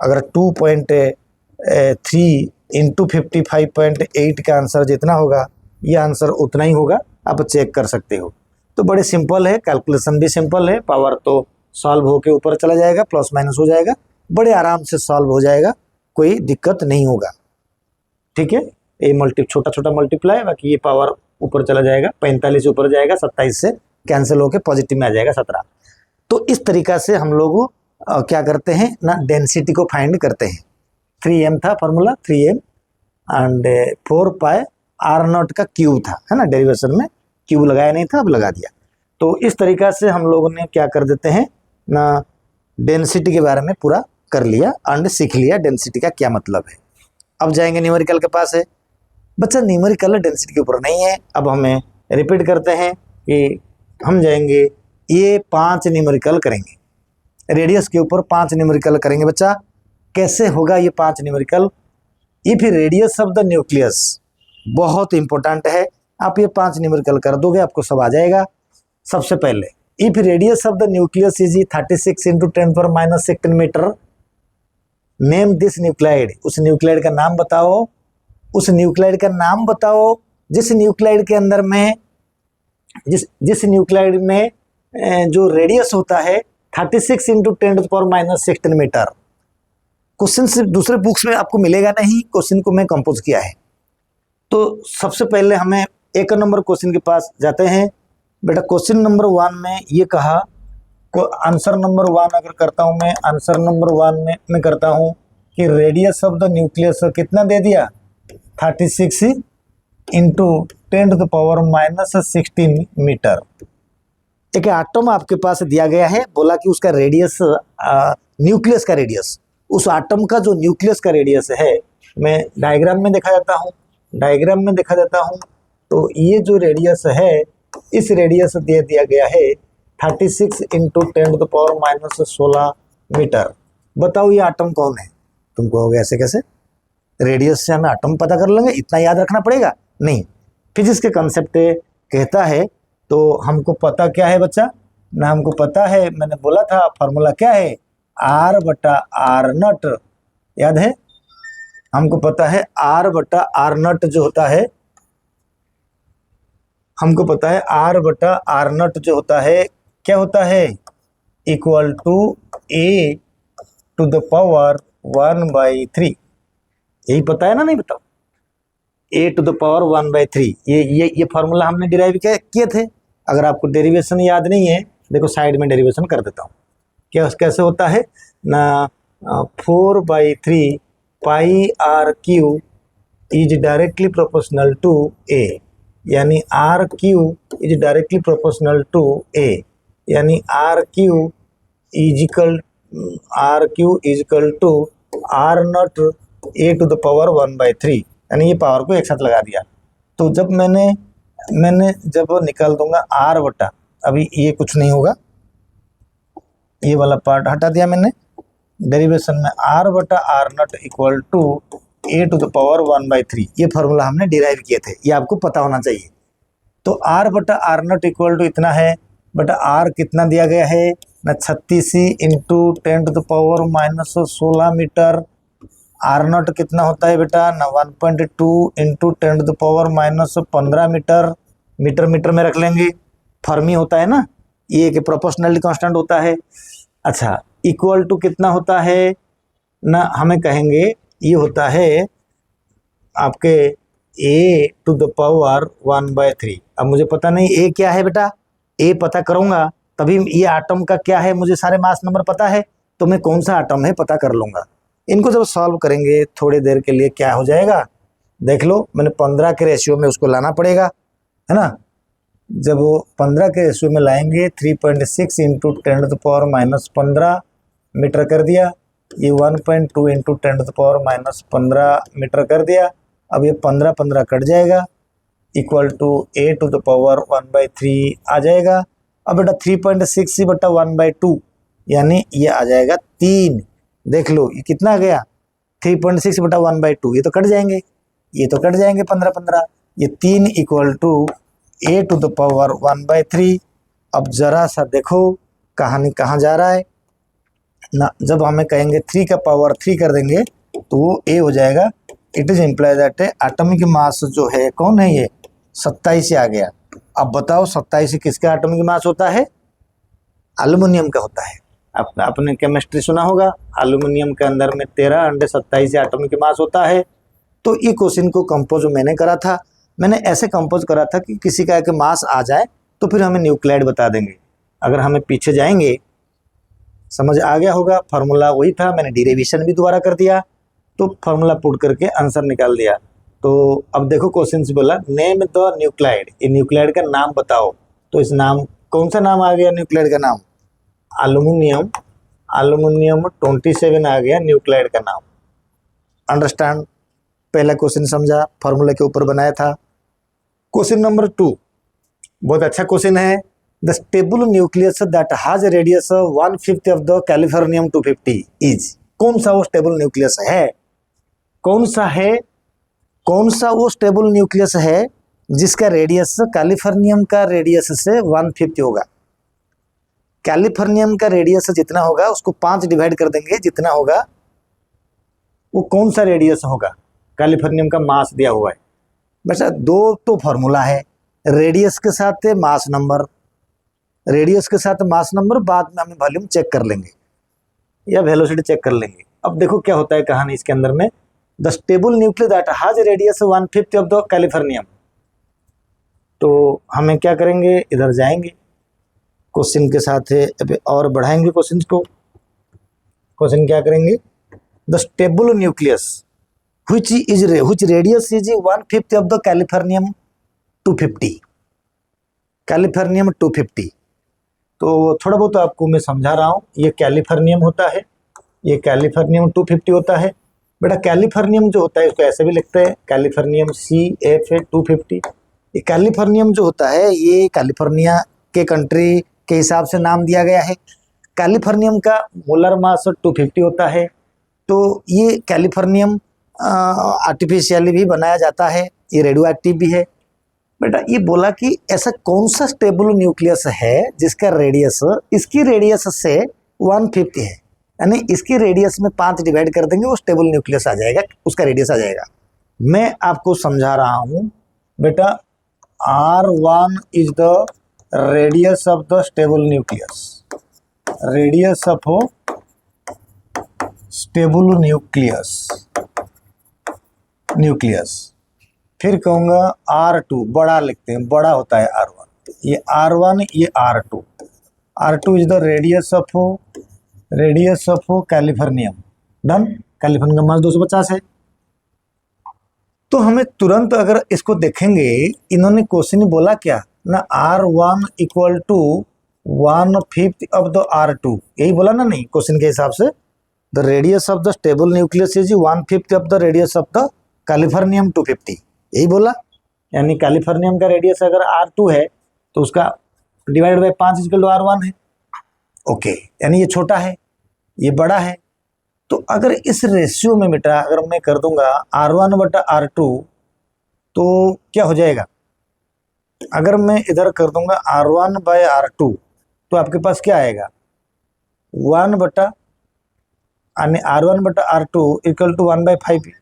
अगर 2.3 इंटू 55.8 का आंसर जितना होगा ये आंसर उतना ही होगा, आप चेक कर सकते हो। तो बड़े सिंपल है, कैलकुलेशन भी सिंपल है, पावर तो सॉल्व होके ऊपर चला जाएगा, प्लस माइनस हो जाएगा, बड़े आराम से सॉल्व हो जाएगा, कोई दिक्कत नहीं होगा। ठीक है, ये छोटा छोटा मल्टीप्लाई, बाकी ये पावर ऊपर चला जाएगा, 45 ऊपर जाएगा, 27 से कैंसिल होके पॉजिटिव में आ जाएगा 17। तो इस तरीका से हम लोग क्या करते हैं ना, डेंसिटी को फाइंड करते हैं। 3m था formula, 3m and 4 pi r0 का क्यूब था, है ना, डेरिवेशन में क्यूब लगाया नहीं था, अब लगा दिया। तो इस तरीका से हम लोगों ने क्या कर देते हैं ना, डेंसिटी के बारे में पूरा कर लिया एंड सीख लिया डेंसिटी का क्या मतलब है। अब जाएंगे न्यूमेरिकल के पास है। बच्चा न्यूमेरिकल डेंसिटी के ऊपर नहीं है, अब हमें रिपीट करते हैं कि हम जाएंगे ये 5 न्यूमेरिकल करेंगे, रेडियस के ऊपर 5 न्यूमेरिकल करेंगे। बच्चा कैसे होगा ये 5 न्यूमेरिकल, ये फिर रेडियस ऑफ द न्यूक्लियस बहुत इंपॉर्टेंट है। आप ये 5 न्यूमेरिकल कर दोगे आपको सब आ जाएगा। सबसे पहले if radius of the nucleus is 36 into 10⁻16 metre, name this nuclide, उस न्यूक्लाइड का नाम बताओ, उस न्यूक्लाइड का नाम बताओ जिस न्यूक्लाइड के अंदर में जिस न्यूक्लाइड में जो रेडियस होता है 36 इंटू 10⁻16 मीटर। क्वेश्चन से दूसरे बुक्स में आपको मिलेगा नहीं, क्वेश्चन को मैं कंपोज किया है। तो सबसे पहले हमें एक नंबर क्वेश्चन के पास जाते हैं। बेटा क्वेश्चन नंबर 1 में ये कहा, आंसर नंबर 1 अगर करता हूँ मैं, आंसर नंबर 1 में मैं करता हूँ कि रेडियस ऑफ द न्यूक्लियस कितना दे दिया, 36 इंटू 10⁻16 मीटर। एक आटम आपके पास दिया गया है, बोला कि उसका रेडियस, न्यूक्लियस का रेडियस, उस आटम का जो न्यूक्लियस का रेडियस है, मैं डायग्राम में देखा जाता हूँ, डायग्राम में देखा जाता हूँ। तो ये जो रेडियस है, इस रेडियस दे दिया गया है 36 इंटू 10⁻16 मीटर। बताओ ये आटम कौन है? तुम कहोगे ऐसे कैसे, रेडियस से हमें आटम पता कर लेंगे, इतना याद रखना पड़ेगा? नहीं, फिजिक्स के कंसेप्ट कहता है। तो हमको पता क्या है बच्चा ना, हमको पता है, मैंने बोला था फार्मूला क्या है, R/R0, याद है? हमको पता है R/R0 जो होता है, हमको पता है R/R0 जो होता है क्या होता है, equal to A to the power 1/3। यही पता है ना, नहीं बताओ, A टू द पावर 1/3। ये फार्मूला हमने डिराइव किए थे। अगर आपको डेरिवेशन याद नहीं है, देखो साइड में डेरिवेशन कर देता हूँ। क्या कैसे होता है ना, 4/3 pi R³ is directly proportional to A, यानी R³ is directly proportional to A, यानी R³ is equal to R0 A to the power 1/3, यानी ये पावर को एक साथ लगा दिया। तो जब मैंने जब निकाल दूंगा R बटा, अभी ये कुछ नहीं होगा, ये वाला पार्ट हटा दिया मैंने, डेरिवेशन में R/R0 equal to A to the power 1/3, ये फार्मूला हमने डिराइव किए थे, ये आपको पता होना चाहिए। तो R/R0 इक्वल टू इतना है, बटा R कितना दिया गया है ना, 36 into 10 to the power -16 metre. R0 कितना होता है बेटा ना, 1.2 into 10 to the power -15 metre. Metre में रख लेंगे, फर्मी होता है ना, ये कि प्रोपोर्शनली कांस्टेंट होता है। अच्छा, इक्वल टू कितना होता है ना, हमें कहेंगे ये होता है आपके A टू द पावर 1/3। अब मुझे पता नहीं A क्या है बेटा, A पता करूंगा तभी ये आटम का क्या है, मुझे सारे मास नंबर पता है, तो मैं कौन सा आटम है पता कर लूंगा। इनको जब सॉल्व करेंगे थोड़ी देर के लिए क्या हो जाएगा, देख लो, मैंने 15 के रेशियो में उसको लाना पड़ेगा, है ना। जब वो 15 के रेशियो में लाएंगे, 3.6 into 10 to the power -15 metre कर दिया, ये 1.2 into 10 to the power -15 metre कर दिया। अब ये 15 कट जाएगा, equal to A to the power 1/3 आ जाएगा। अब बेटा 3.6 बटा 1/2, यानी ये आ जाएगा 3। देख लो ये कितना आ गया, 3.6 बटा 1/2, ये तो कट जाएंगे, ये तो कट जाएंगे 15, ये 3 equal to A to the power 1/3। अब जरा सा देखो कहानी कहाँ जा रहा है ना, जब हमें कहेंगे 3 का पावर 3 कर देंगे तो वो A हो जाएगा it is imply that atomic mass जो है कौन है ये 27 आ गया। अब बताओ 27 किसका एटॉमिक मास होता है? एल्युमिनियम का होता है। आपने केमिस्ट्री सुना होगा, एल्युमिनियम के अंदर में 13 अंडे 27 एटॉमिक मास होता है। तो ये क्वेश्चन को कंपोज मैंने करा था, मैंने ऐसे कंपोज करा था कि किसी का एक मास आ जाए तो फिर हमें न्यूक्लियाइड बता देंगे। अगर हमें पीछे जाएंगे, समझ आ गया होगा, फार्मूला वही था, मैंने डेरिवेशन भी दोबारा कर दिया, तो फार्मूला पुट करके आंसर निकाल दिया। तो अब देखो क्वेश्चन से बोला नेम द न्यूक्लाइड, ये न्यूक्लाइड का नाम बताओ। तो इस नाम कौन सा नाम आ गया न्यूक्लाइड का नाम? एल्युमिनियम, एल्युमिनियम 27 आ गया न्यूक्लाइड का नाम। अंडरस्टैंड? पहला क्वेश्चन समझा, फार्मूला के ऊपर बनाया था। क्वेश्चन नंबर 2 बहुत अच्छा क्वेश्चन है। The stable nucleus that has a radius 1/5 of the californium 250 is, कौन सा वो स्टेबल न्यूक्लियस है? कौन सा है? कौन सा वो स्टेबल न्यूक्लियस है जिसका रेडियस कैलिफोर्नियम का रेडियस से 1/5 होगा? कैलिफोर्नियम का रेडियस जितना होगा उसको 5 डिवाइड कर देंगे, जितना होगा वो कौन सा रेडियस होगा? कैलिफोर्नियम का मास दिया हुआ है। वैसे दो तो फॉर्मूला है, रेडियस के साथ मास नंबर, रेडियस के साथ मास नंबर, बाद में हम वॉल्यूम चेक कर लेंगे या वेलोसिटी चेक कर लेंगे। अब देखो क्या होता है कहानी इसके अंदर में। The stable nucleus that has radius 1/5 of the californium. तो हमें क्या करेंगे, इधर जाएंगे क्वेश्चन के साथ और बढ़ाएंगे क्वेश्चन को। क्वेश्चन क्या करेंगे? The stable nucleus which radius is 1/5 of the californium 250, californium 250। तो थोड़ा बहुत आपको मैं समझा रहा हूँ, ये कैलिफोर्नियम होता है, ये कैलिफोर्नियम 250 होता है। बेटा कैलिफोर्नियम जो होता है इसको ऐसे भी लिखते हैं, कैलिफोर्नियम CFA 250। ये कैलिफोर्नियम जो होता है ये कैलिफोर्निया के कंट्री के हिसाब से नाम दिया गया है। कैलिफोर्नियम का मोलर मास 250 होता है। तो ये कैलिफोर्नियम आर्टिफिशियली भी बनाया जाता है, ये रेडियो एक्टिव भी है। बेटा ये बोला कि ऐसा कौन सा स्टेबल न्यूक्लियस है जिसका रेडियस इसकी रेडियस से 1/5 है, यानी इसकी रेडियस में 5 डिवाइड कर देंगे वो स्टेबल न्यूक्लियस आ जाएगा, उसका रेडियस आ जाएगा। मैं आपको समझा रहा हूँ बेटा, R1 is the radius of the stable nucleus, radius of stable nucleus. फिर कहूँगा R2, बड़ा लिखते हैं, बड़ा होता है R1, ये R1 ये R2। R2 is the radius of californium. Done? Californium का मास 250 है। तो हमें तुरंत अगर इसको देखेंगे, इन्होंने क्वेश्चन बोला क्या ना, R1 equal to 1/5 of the R2, यही बोला ना? नहीं, क्वेश्चन के हिसाब से the radius of the stable nucleus is 1/5 of the radius of the californium 250, यही बोला। यानी कैलिफोर्नियम का रेडियस अगर R2 है तो उसका divide by 5 equal to R1 है। ओके, यानी ये छोटा है ये बड़ा है। तो अगर इस रेशियो में बेटा अगर मैं कर दूंगा R1 बटा R2 तो क्या हो जाएगा? अगर मैं इधर कर दूंगा R1 बाय R2 तो आपके पास क्या आएगा? 1 बटा यानी R1 बटा R2 equal to 1/5,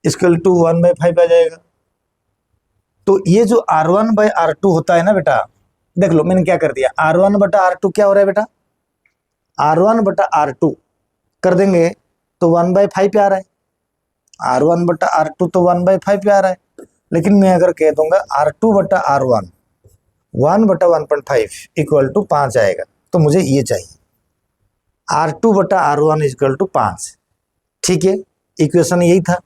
equal to 1/5 आ जाएगा। तो ये जो R1 बाय R2 होता है ना बेटा, देख लो मैंने क्या कर दिया, R1 बटा R2 क्या हो रहा है बेटा? R1 बटा R2 कर देंगे तो 1/5 आ रहा है। R1 बटा R2 तो 1/5 आ रहा है। लेकिन मैं अगर कह दूंगा R2 बटा R1 1 बटा 1.5 इक्वल टू 5 आएगा, तो मुझे ये चाहिए R2 बटा R1 इक्वल टू 5। ठीक है, इक्वेशन यही था।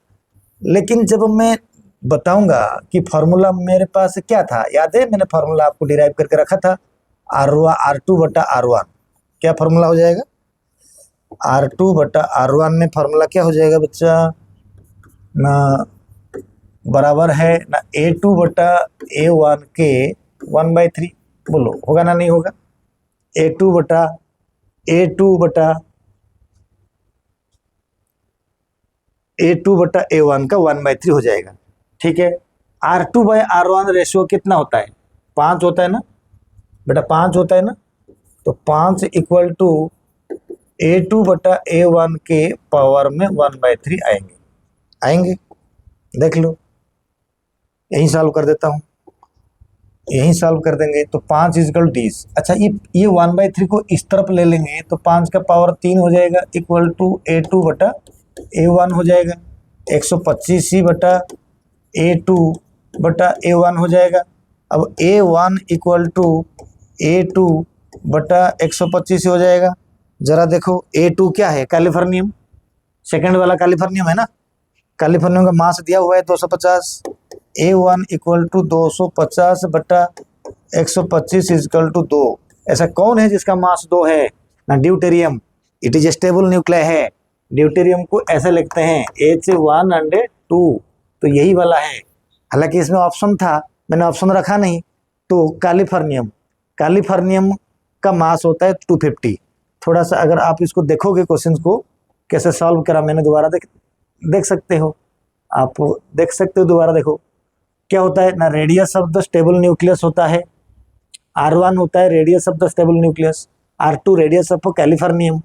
लेकिन जब मैं बताऊंगा कि फॉर्मूला मेरे पास क्या था, याद है मैंने फॉर्मूला आपको डिराइव करके रखा था, R2 बटा R1 क्या फॉर्मूला हो जाएगा? R2 बटा R1 में फॉर्मूला क्या हो जाएगा बच्चा ना, बराबर है ना A2 बटा A1 के 1/3। बोलो होगा ना नहीं होगा? A2 बटा A1 का 1/3 हो जाएगा। ठीक है, R2 बाय R1 रेशियो कितना होता है? 5 होता है ना बेटा, 5 होता है ना। तो 5 इक्वल टू A2 बटा A1 के पावर में 1/3 आएंगे। आएंगे, देख लो, यहीं सॉल्व कर देता हूँ, यहीं सॉल्व कर देंगे तो 5 इजकल 20। अच्छा, ये 1/3 को इस तरफ ले लेंगे तो 5 का पावर 3 हो जाएगा, इक्वल टू A2 बटा A1 हो जाएगा, 125 बटा A2 बटा A1 हो जाएगा। अब A1 इक्वल टू A2 बटा 125 हो जाएगा। जरा देखो A2 क्या है, कैलिफोर्नियम, सेकंड वाला कैलिफोर्नियम है ना, कैलिफोर्नियम का मास दिया हुआ है 250। A1 इक्वल टू 250 बटा 125 इक्वल टू 2। ऐसा कौन है जिसका मास 2 है ना? Deuterium, it is stable nuclear है। ड्यूटेरियम को ऐसे लिखते हैं H102, तो यही वाला है। हालांकि इसमें ऑप्शन था, मैंने ऑप्शन रखा नहीं। तो कैलिफोर्नियम, कैलिफोर्नियम का मास होता है 250। थोड़ा सा अगर आप इसको देखोगे क्वेश्चन को कैसे सॉल्व करा मैंने, दोबारा देख सकते हो, आप देख सकते हो, दोबारा देखो क्या होता है ना। Radius of the stable nucleus होता है, R1 होता है radius of the stable nucleus, R2 radius of californium.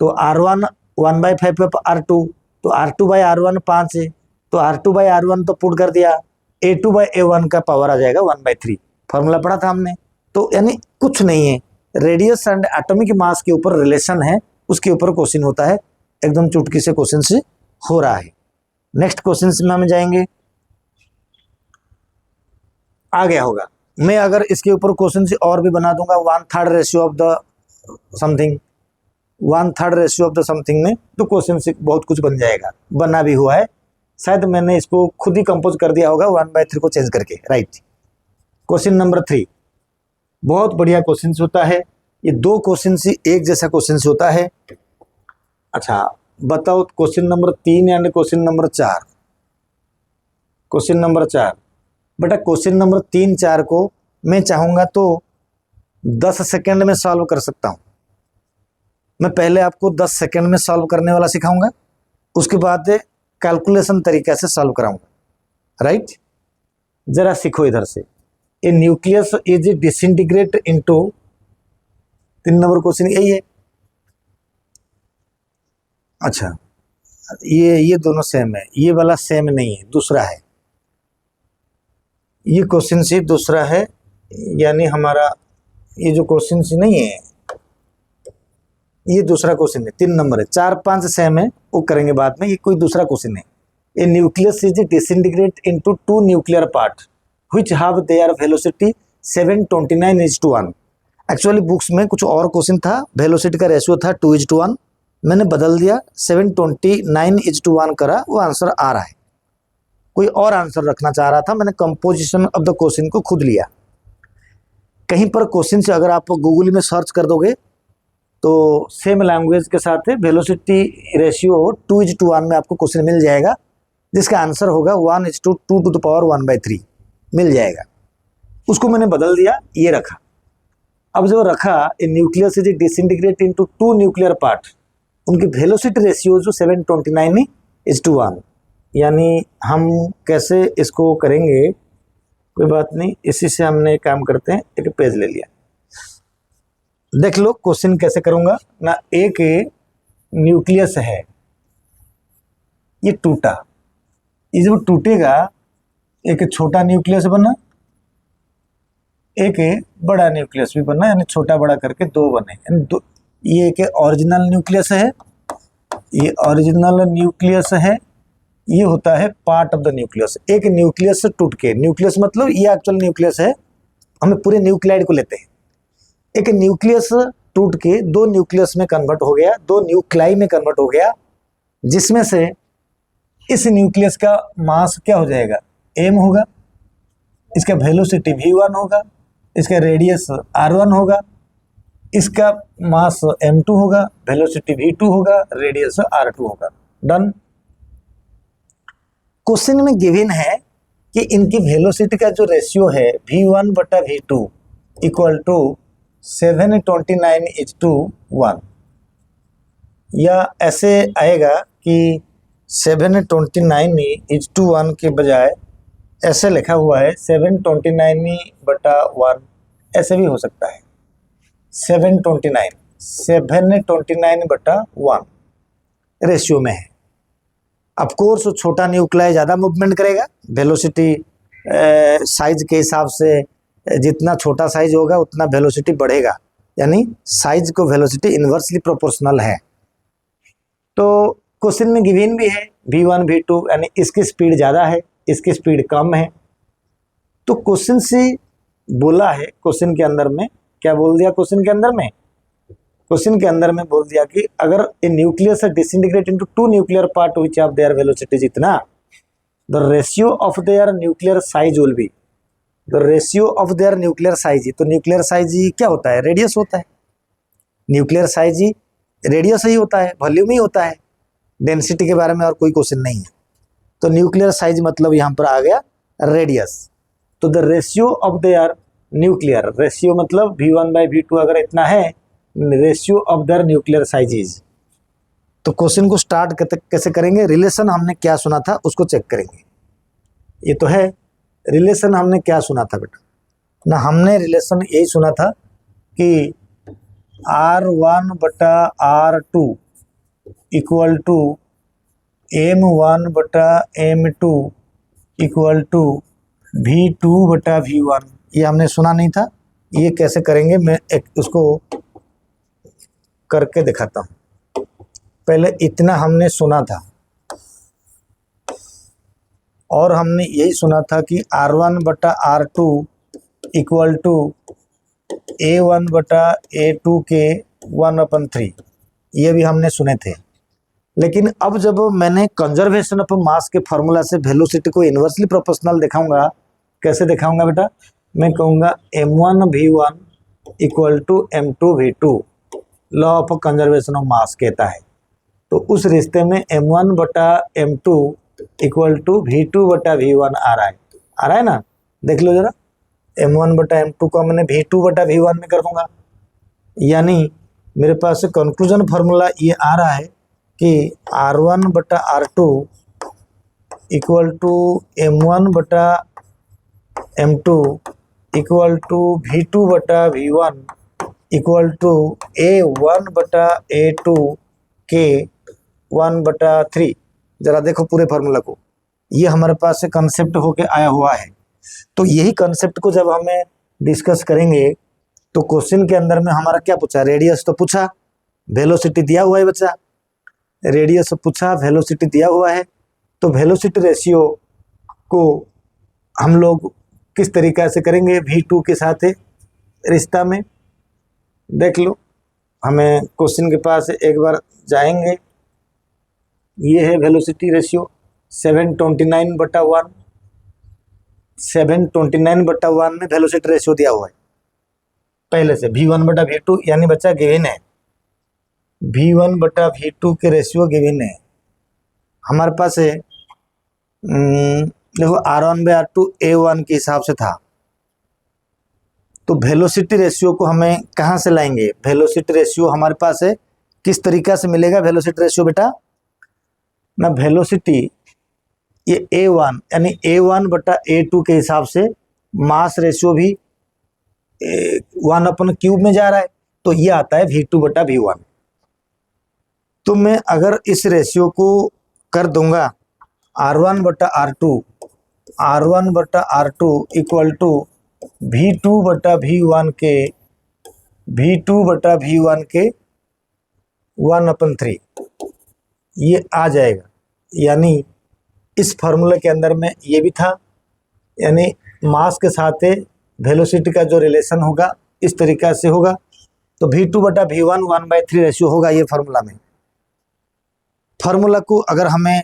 तो R1 1/5 ऑफ R2, तो R2/R1 5 है, तो R2/R1 तो पुट कर दिया, A2/A1 का पावर आ जाएगा 1/3। फॉर्मूला पढ़ा था हमने। तो यानी कुछ नहीं है, रेडियस एंड एटॉमिक मास के ऊपर रिलेशन है, उसके ऊपर क्वेश्चन होता है, एकदम चुटकी से क्वेश्चन से हो रहा है। नेक्स्ट क्वेश्चन में हम जाएंगे, आ गया होगा। मैं अगर इसके ऊपर क्वेश्चन से और भी बना दूंगा, 1/3 ratio of the something, 1/3 ratio of the something में, तो क्वेश्चन से बहुत कुछ बन जाएगा, बना भी हुआ है। शायद मैंने इसको खुद ही कंपोज कर दिया होगा 1/3 को चेंज करके, राइट। क्वेश्चन नंबर 3 बहुत बढ़िया क्वेश्चन होता है। ये 2 क्वेश्चन से एक जैसा क्वेश्चन होता है। अच्छा बताओ, question number 3 and question number 4। Question number 4 बेटा, क्वेश्चन नंबर 3, 4 को मैं चाहूंगा तो 10 सेकंड में सॉल्व कर सकता हूं। मैं पहले आपको 10 सेकंड में सॉल्व करने वाला सिखाऊंगा, उसके बाद कैलकुलेशन तरीके से सॉल्व कराऊंगा, राइट। जरा सीखो इधर से। A nucleus is disintegrate into, 3 number question यही है। अच्छा, ये दोनों सेम है, ये वाला सेम नहीं है, दूसरा है। ये क्वेश्चन सी दूसरा है, यानी हमारा ये जो क्वेश्चन सी नहीं है, ये दूसरा क्वेश्चन है, 3 नंबर है। 4, 5 सेम है, वो करेंगे बाद में। ये कोई दूसरा क्वेश्चन है। A nucleus is disintegrate into 2 nuclear part which have their velocity 729:1। Actually books में कुछ और क्वेश्चन था, वेलोसिटी का रेशियो था 2:1, मैंने बदल दिया 729:1 करा, वो आंसर आ रहा है। कोई और आंसर रखना चाह रहा था, मैंने कंपोजिशन ऑफ द क्वेश्चन को खुद लिया। कहीं पर क्वेश्चन से अगर आप गूगल में सर्च कर दोगे तो सेम लैंग्वेज के साथ वेलोसिटी रेशियो 2:1 में आपको क्वेश्चन मिल जाएगा, जिसका आंसर होगा 1:2 मिल जाएगा। उसको मैंने बदल दिया, ये रखा। अब जो रखा, A nucleus is disintegrate into 2 nuclear part, उनकी वेलोसिटी रेशियो जो 729:1, यानी हम कैसे इसको करेंगे, कोई बात नहीं, इसी से हमने काम करते हैं। एक पेज ले लिया, देख लो क्वेश्चन कैसे करूंगा ना। एक न्यूक्लियस है, ये टूटा, ये जब टूटेगा एक छोटा न्यूक्लियस बना, एक बड़ा न्यूक्लियस भी बना, यानी छोटा बड़ा करके 2 बने, यानी ये एक ओरिजिनल न्यूक्लियस है, ये ओरिजिनल न्यूक्लियस है, ये होता है पार्ट ऑफ द न्यूक्लियस। एक न्यूक्लियस से टूट के, न्यूक्लियस मतलब ये एक्चुअल न्यूक्लियस है, हमें पूरे न्यूक्लियाइड को लेते हैं। एक न्यूक्लियस टूट के 2 न्यूक्लियस में कन्वर्ट हो गया, 2 न्यूक्लाई में कन्वर्ट हो गया, जिसमें से इस न्यूक्लियस का मास क्या हो जाएगा, m होगा, इसका वेलोसिटी v1 होगा, इसका रेडियस r1 होगा, इसका मास m2 होगा, वेलोसिटी v2 होगा, रेडियस r2 होगा। डन। क्वेश्चन में गिवन है कि इनकी वेलोसिटी का जो रेशियो है v1 बटा v2 इक्वल टू 729:1, या ऐसे आएगा कि 729:1 के बजाय ऐसे लिखा हुआ है 729/1, ऐसे भी हो सकता है। 729/1 रेशियो में है। ऑफ कोर्स छोटा न्यूक्लियाई ज़्यादा मूवमेंट करेगा, वेलोसिटी साइज के हिसाब से जितना छोटा साइज होगा उतना वेलोसिटी बढ़ेगा, यानी साइज को वेलोसिटी इन्वर्सली प्रोपोर्शनल है। तो क्वेश्चन में गिवन भी है v1 v2, यानी इसकी स्पीड ज़्यादा है, इसकी स्पीड कम है। तो क्वेश्चन से बोला है, क्वेश्चन के अंदर में क्या बोल दिया, क्वेश्चन के अंदर में बोल दिया कि अगर A nucleus disintegrate into two nuclear part which of their velocity जितना, the ratio of their nuclear size will be, the ratio of their nuclear size. तो न्यूक्लियर साइज क्या होता है, रेडियस होता है। न्यूक्लियर साइज रेडियस ही होता है, वॉल्यूम ही होता है, डेंसिटी के बारे में और कोई क्वेश्चन नहीं है। तो न्यूक्लियर साइज मतलब यहाँ पर आ गया रेडियस। तो the ratio of their nuclear, ratio मतलब v1/v2 अगर इतना है, ratio of their nuclear sizes. तो क्वेश्चन को स्टार्ट कैसे करेंगे, रिलेशन हमने क्या सुना था उसको चेक करेंगे। ये तो है रिलेशन, हमने क्या सुना था बेटा ना, हमने रिलेशन यही सुना था कि R1/R2 equal to M1/M2 equal to V2/V1। ये हमने सुना नहीं था, ये कैसे करेंगे मैं उसको करके दिखाता हूँ। पहले इतना हमने सुना था और हमने यही सुना था कि R1/R2 इक्वल टू A1/A2 के 1/3, ये भी हमने सुने थे। लेकिन अब जब मैंने कंजर्वेशन ऑफ मास के फॉर्मूला से वेलोसिटी को इन्वर्सली प्रोपोर्शनल दिखाऊंगा, कैसे दिखाऊंगा बेटा, मैं कहूँगा M1V1 equal to M2V2, law of conservation of mass कहता है। तो उस रिश्ते में M1/M2 इक्वल टू V2/V1 आ रहा है ना, देख लो जरा। M1/M2 को मैंने V2/V1 में कर दूंगा, यानी मेरे पास कंक्लूजन फार्मूला ये आ रहा है कि R1/R2 equal to M1/M2 equal to V2/V1 equal to A1/A2 के 1/3। जरा देखो पूरे फार्मूला को, ये हमारे पास से कंसेप्ट होके आया हुआ है। तो यही कंसेप्ट को जब हमें डिस्कस करेंगे तो क्वेश्चन के अंदर में हमारा क्या पूछा, रेडियस तो पूछा, वेलोसिटी दिया हुआ है बच्चा, रेडियस पूछा, वेलोसिटी दिया हुआ है। तो वेलोसिटी रेशियो को हम लोग किस तरीक़ा से करेंगे, V2 के साथ रिश्ता में देख लो। हमें क्वेश्चन के पास एक बार जाएंगे, ये है वेलोसिटी रेशियो 729/1, 729/1 में वेलोसिटी रेशियो दिया हुआ है पहले से, V1/V2 यानी बच्चा गिवन है, V1/V2 के रेशियो गिवन है हमारे पास है। देखो R1/R2 A1 के हिसाब से था, तो वेलोसिटी रेशियो को हमें कहाँ से लाएंगे, वेलोसिटी रेशियो हमारे पास है किस तरीक़ा से मिलेगा वेलोसिटी रेशियो बेटा ना, वेलोसिटी ये A1 यानी A1/A2 के हिसाब से मास रेशियो भी 1/क्यूब में जा रहा है, तो ये आता है V2/V1। तो मैं अगर इस रेशियो को कर दूंगा R1/R2 इक्वल टू V2/V1 के 1/3, ये आ जाएगा। यानी इस फार्मूला के अंदर में ये भी था, यानी मास के साथ वेलोसिटी का जो रिलेशन होगा इस तरीक़ा से होगा, तो V2/V1 1/3 रेशियो होगा ये फार्मूला में। फार्मूला को अगर हमें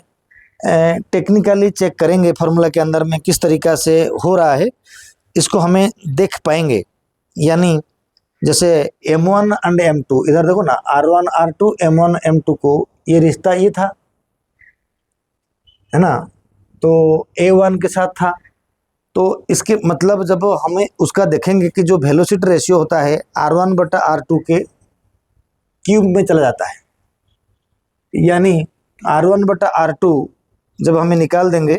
टेक्निकली चेक करेंगे फार्मूला के अंदर में किस तरीक़ा से हो रहा है, इसको हमें देख पाएंगे। यानी जैसे M1 एंड M2, इधर देखो ना, R1/R2 M1 M2 को ये रिश्ता ये था, है ना, तो A1 के साथ था। तो इसके मतलब जब हमें उसका देखेंगे कि जो वेलोसिटी रेशियो होता है R1/R2 के क्यूब में चला जाता है, यानी R1/R2 जब हमें निकाल देंगे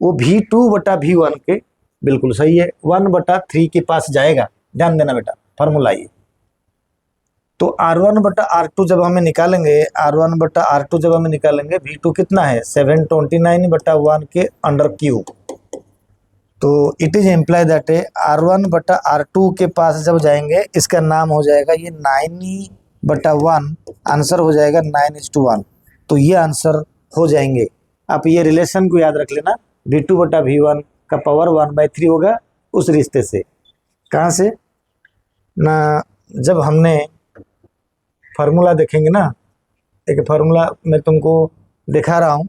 वो V2/V1 के बिल्कुल सही है, 1/3 के पास जाएगा। ध्यान देना बेटा, फार्मूला ये तो R1 बटा R2 जब हमें निकालेंगे, R1 बटा R2 जब हमें निकालेंगे, V2 कितना है 729 बटा 1 के अंडर क्यूब। तो it is employee that R1 बटा R2 के पास जब जाएंगे, इसका नाम हो जाएगा ये 9 बटा 1, आंसर हो जाएगा 9:1। तो ये आंसर हो जाएंगे। आप ये रिलेशन को याद रख लेना, V2 बटा V1 का पावर 1/3 होगा उस रिश्ते से। कहाँ से ना, जब हमने फार्मूला देखेंगे ना, एक फार्मूला मैं तुमको दिखा रहा हूँ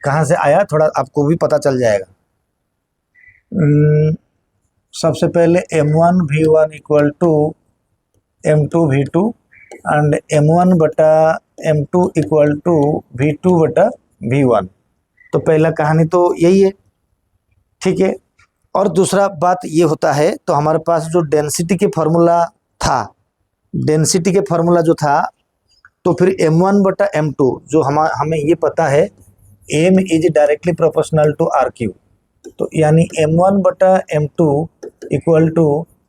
कहाँ से आया, थोड़ा आपको भी पता चल जाएगा। सबसे पहले M1 V1 equal to M2 V2 and M1 बटा M2 इक्वल टू V2 बटा V1। तो पहला कहानी तो यही है, ठीक है। और दूसरा बात ये होता है, तो हमारे पास जो डेंसिटी के फार्मूला था, डेंसिटी के फार्मूला जो था, तो फिर M1 बटा M2 जो हमें ये पता है M is directly proportional to RQ। तो यानी M1 बटा M2 equal to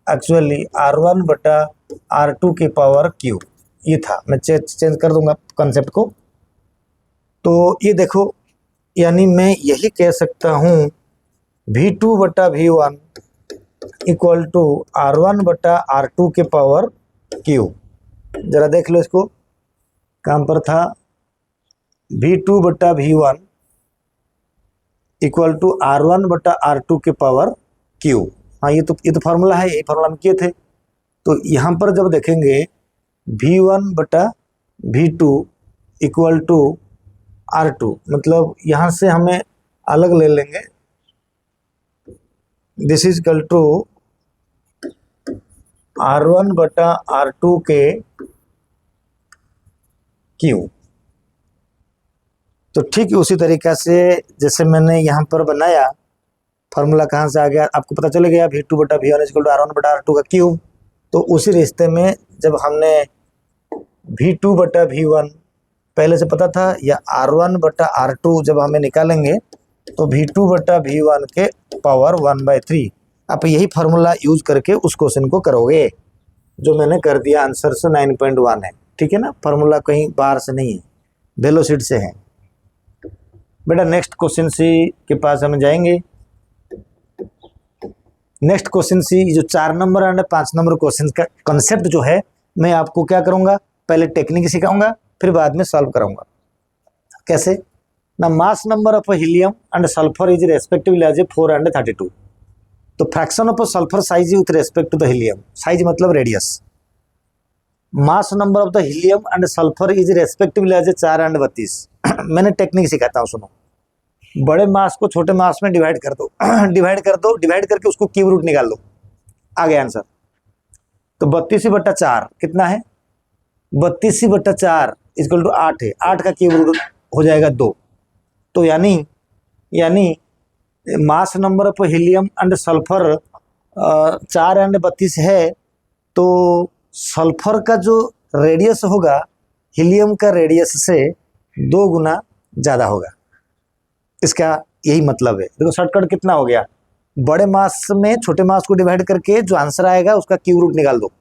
actually R1 बटा R2 के पावर Q। ये था, मैं चेंज कर दूंगा कॉन्सेप्ट को। तो ये देखो, यानी मैं यही कह सकता हूँ V2 बटा V1 इक्वल टू R1 बटा R2 के पावर Q। जरा देख लो इसको, कहाँ पर था, V2 बटा V1 इक्वल टू R1 बटा R2 के पावर Q। हाँ, ये तो फार्मूला है, ये फार्मूला हम किए थे। तो यहाँ पर जब देखेंगे V1 बटा V2 इक्वल टू R2, मतलब यहाँ से हमें अलग ले लेंगे, this is equal to R1 बटा R2 के Q। तो ठीक उसी तरीक़ा से जैसे मैंने यहाँ पर बनाया, फार्मूला कहाँ से आ गया आपको पता चल गया, V2 बटा V1 इक्वल टू R1 बटा R2 का क्यूब। तो उसी रिश्ते में जब हमने V2 बटा V1 पहले से पता था, या R1 बटा R2 जब हमें निकालेंगे, तो V2 बटा V1 के पावर 1/3। आप यही फार्मूला यूज करके उस क्वेश्चन को करोगे, जो मैंने कर दिया, आंसर से 9.1 है, ठीक है ना। फार्मूला कहीं बाहर से नहीं है, वेलोसिटी से है। बेटा नेक्स्ट क्वेश्चन सी के पास हम जाएंगे। नेक्स्ट क्वेश्चन सी, जो 4 नंबर और 5 नंबर क्वेश्चन का कॉन्सेप्ट जो है, मैं आपको क्या करूंगा, पहले टेक्निक सिखाऊंगा, फिर बाद में सॉल्व कराऊंगा। कैसे ना, mass number of helium and sulphur is respectively as 4 and 32। तो fraction of sulphur size with respect to the helium, size मतलब radius. Mass number of the helium and sulphur is respectively as 4 and 32। मैंने टेक्निक सिखाता हूँ, सुनो। बड़े मास को छोटे मास में डिवाइड कर दो, डिवाइड करके उसको क्यूब रूट निकाल दो, आ गया आंसर। तो 32/4 कितना है, 32/4 इक्वल टू 8 है, 8 का क्यूब रूट हो जाएगा 2। तो यानी मास number of helium and sulphur 4 and 32 है, तो सल्फर का जो रेडियस होगा हीलियम का रेडियस से 2 गुना ज़्यादा होगा। इसका यही मतलब है। देखो शॉर्टकट कितना हो गया, बड़े मास में छोटे मास को डिवाइड करके जो आंसर आएगा उसका क्यूब रूट निकाल दो,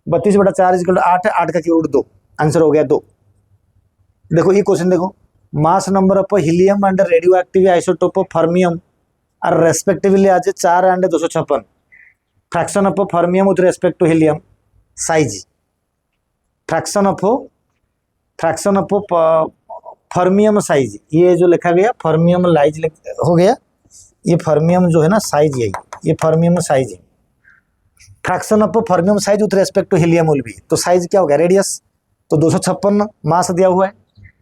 32/4 इक्वल टू 8 है, 8 का क्यूब रूट 2, आंसर हो गया 2। देखो ये क्वेश्चन देखो, mass number of helium and radioactive isotope of fermium are respectively as 4 and 256। Fraction of fermium with respect to helium, size, fraction of fermium size, ये जो लिखा गया फर्मियम लाइज हो गया, ये फर्मियम जो है ना साइज, यही ये फर्मियम साइज है। Fraction of fermium size with respect to helium will be, तो साइज क्या हो गया, रेडियस। तो 256 मास दिया हुआ है,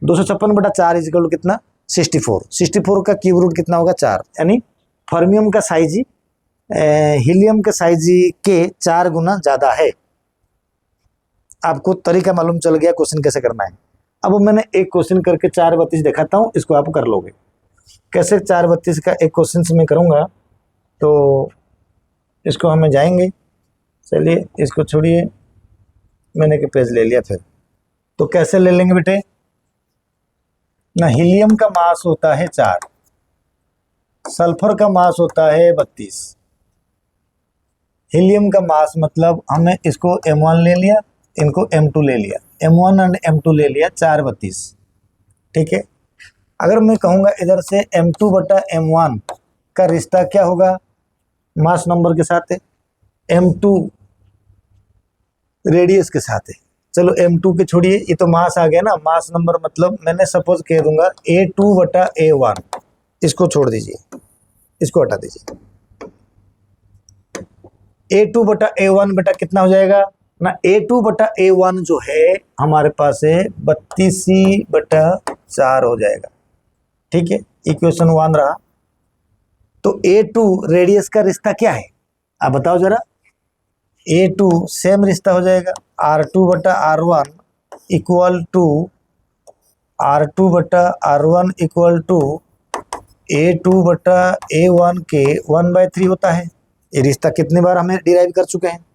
256/4 इक्वल टू कितना, 64। 64 का क्यूब रूट कितना होगा, 4। यानी फर्मियम का साइज हीलियम के साइज के 4 गुना ज़्यादा है। आपको तरीका मालूम चल गया क्वेश्चन कैसे करना है। अब मैंने एक क्वेश्चन करके 4/32 दिखाता हूँ, इसको आप कर लोगे कैसे। 4/32 का एक क्वेश्चन से मैं करूँगा, तो इसको हमें जाएंगे, चलिए इसको छोड़िए, मैंने एक पेज ले लिया। फिर तो कैसे ले लेंगे बेटे ना, हीलियम का मास होता है 4, सल्फर का मास होता है 32, हीलियम का मास मतलब हमने इसको M1 ले लिया, इनको M2 ले लिया, M1 एंड M2 ले लिया 4/32, ठीक है। अगर मैं कहूँगा इधर से M2 बटा M1 का रिश्ता क्या होगा मास नंबर के साथ है, M2 रेडियस के साथ है। चलो M2 के छोड़िए, ये तो मास आ गया ना, मास नंबर मतलब मैंने सपोज कह दूंगा A2 बटा A1, इसको छोड़ दीजिए, इसको हटा दीजिए। A2 बटा A1 बेटा कितना हो जाएगा ना, A2 बटा A1 जो है हमारे पास है 32/4 हो जाएगा, ठीक है। इक्वेशन 1 रहा। तो A2 रेडियस का रिश्ता क्या है आप बताओ जरा। A2 सेम रिश्ता हो जाएगा R2 बटा R1 इक्वल टू R2 बटा R1 इक्वल टू A2 बटा A1 के 1/3 होता है। ये रिश्ता कितनी बार हमें डिराइव कर चुके हैं।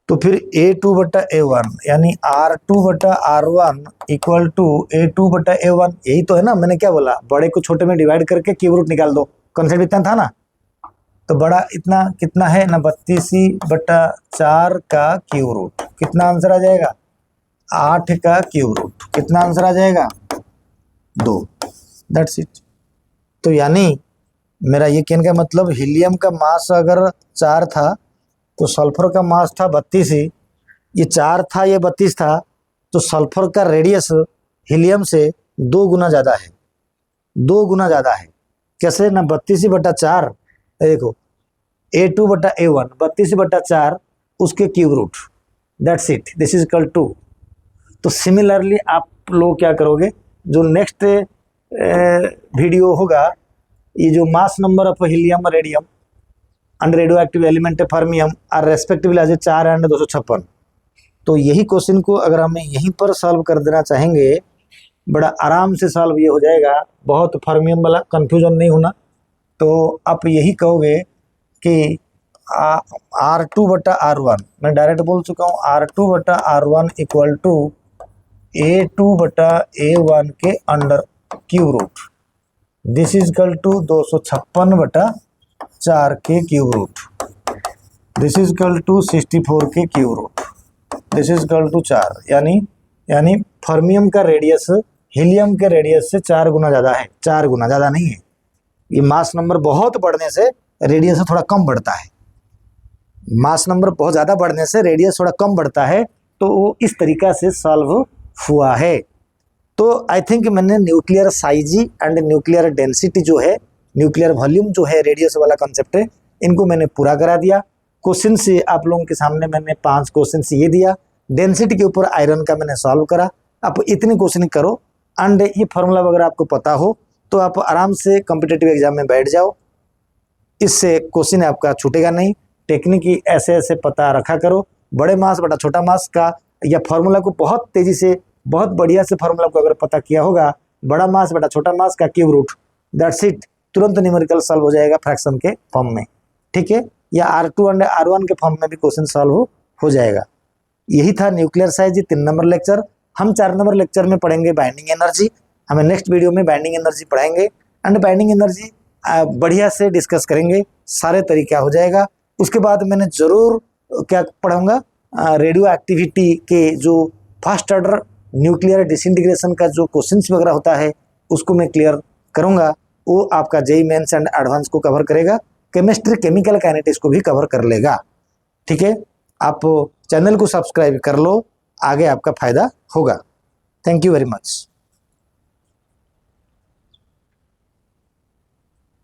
तो फिर A2 बटा A1 यानी R2 बटा R1 इक्वल टू A2 बटा A1, यही तो है ना। मैंने क्या बोला, बड़े को छोटे में डिवाइड करके क्यूब रूट निकाल दो, कॉन्सेप्ट इतना था ना। तो बड़ा इतना कितना है ना 32/4 का क्यूब रूट, कितना आंसर आ जाएगा 8 का क्यूब रूट, कितना आंसर आ जाएगा 2, दैट्स इट। तो यानी मेरा ये कहने का मतलब हीलियम का मास अगर 4 था तो सल्फर का मास था 32 ही, ये 4 था ये 32 था, तो सल्फर का रेडियस हीलियम से 2 गुना ज़्यादा है, 2 गुना ज़्यादा है। कैसे ना 32/4, देखो A2 बटा A1 32/4 उसके cube root, that's it, this is equal to. तो सिमिलरली आप लोग क्या करोगे, जो नेक्स्ट वीडियो होगा, ये जो mass number of helium radium and radioactive element fermium are respectively as 4 and 256। तो यही क्वेश्चन को अगर हमें यहीं पर सॉल्व कर देना चाहेंगे, बड़ा आराम से सॉल्व ये हो जाएगा, बहुत फर्मियम वाला कंफ्यूजन नहीं होना। तो आप यही कहोगे कि R2 बटा R1, मैं डायरेक्ट बोल चुका हूँ, R2 बटा R1 इक्वल टू A2 बटा A1 के under cube root, this is equal to 256/4 के cube root, this is equal to 64 के cube root, this is equal to 4। यानी फर्मियम का रेडियस हीलियम के रेडियस से 4 गुना ज़्यादा है, 4 गुना ज़्यादा नहीं है। ये मास नंबर बहुत बढ़ने से रेडियस थोड़ा कम बढ़ता है, मास नंबर बहुत ज़्यादा बढ़ने से रेडियस थोड़ा कम बढ़ता है। तो वो इस तरीका से सॉल्व हुआ है। तो आई थिंक मैंने nuclear size and nuclear density जो है, न्यूक्लियर वॉल्यूम जो है, रेडियस वाला कंसेप्ट है, इनको मैंने पूरा करा दिया। क्वेश्चन से आप लोगों के सामने मैंने 5 क्वेश्चन ये दिया। डेंसिटी के ऊपर आयरन का मैंने सॉल्व करा। आप इतनी क्वेश्चन करो एंड ये फार्मूला वगैरह आपको पता हो तो आप आराम से कॉम्पिटिटिव एग्जाम में बैठ जाओ, इससे क्वेश्चन आपका छूटेगा नहीं। टेक्निक ही ऐसे ऐसे पता रखा करो, बड़े मास बटा छोटा मास का या फार्मूला को बहुत तेजी से, बहुत बढ़िया से फार्मूला को अगर पता किया होगा, बड़ा मास बटा छोटा मास का क्यूब रूट, दैट्स इट, तुरंत न्यूमेरिकल सॉल्व हो जाएगा फ्रैक्शन के फॉर्म में, ठीक है। या R2 एंड R1 के फॉर्म में भी क्वेश्चन सॉल्व हो जाएगा। यही था न्यूक्लियर साइज 3 नंबर लेक्चर। हम 4 नंबर लेक्चर में पढ़ेंगे बाइंडिंग एनर्जी। हमें नेक्स्ट वीडियो में बाइंडिंग एनर्जी पढ़ाएंगे एंड बाइंडिंग एनर्जी बढ़िया से डिस्कस करेंगे, सारे तरीका हो जाएगा। उसके बाद मैंने ज़रूर क्या पढ़ाऊँगा, रेडियो एक्टिविटी के जो फर्स्ट ऑर्डर न्यूक्लियर डिसइंटीग्रेशन का जो क्वेश्चंस वगैरह होता है उसको मैं क्लियर करूँगा। वो आपका जेईई मेंस एंड एडवांस को कवर करेगा, केमिस्ट्री केमिकल काइनेटिक्स को भी कवर कर लेगा, ठीक है। आप चैनल को सब्सक्राइब कर लो, आगे आपका फ़ायदा होगा। Thank you very much.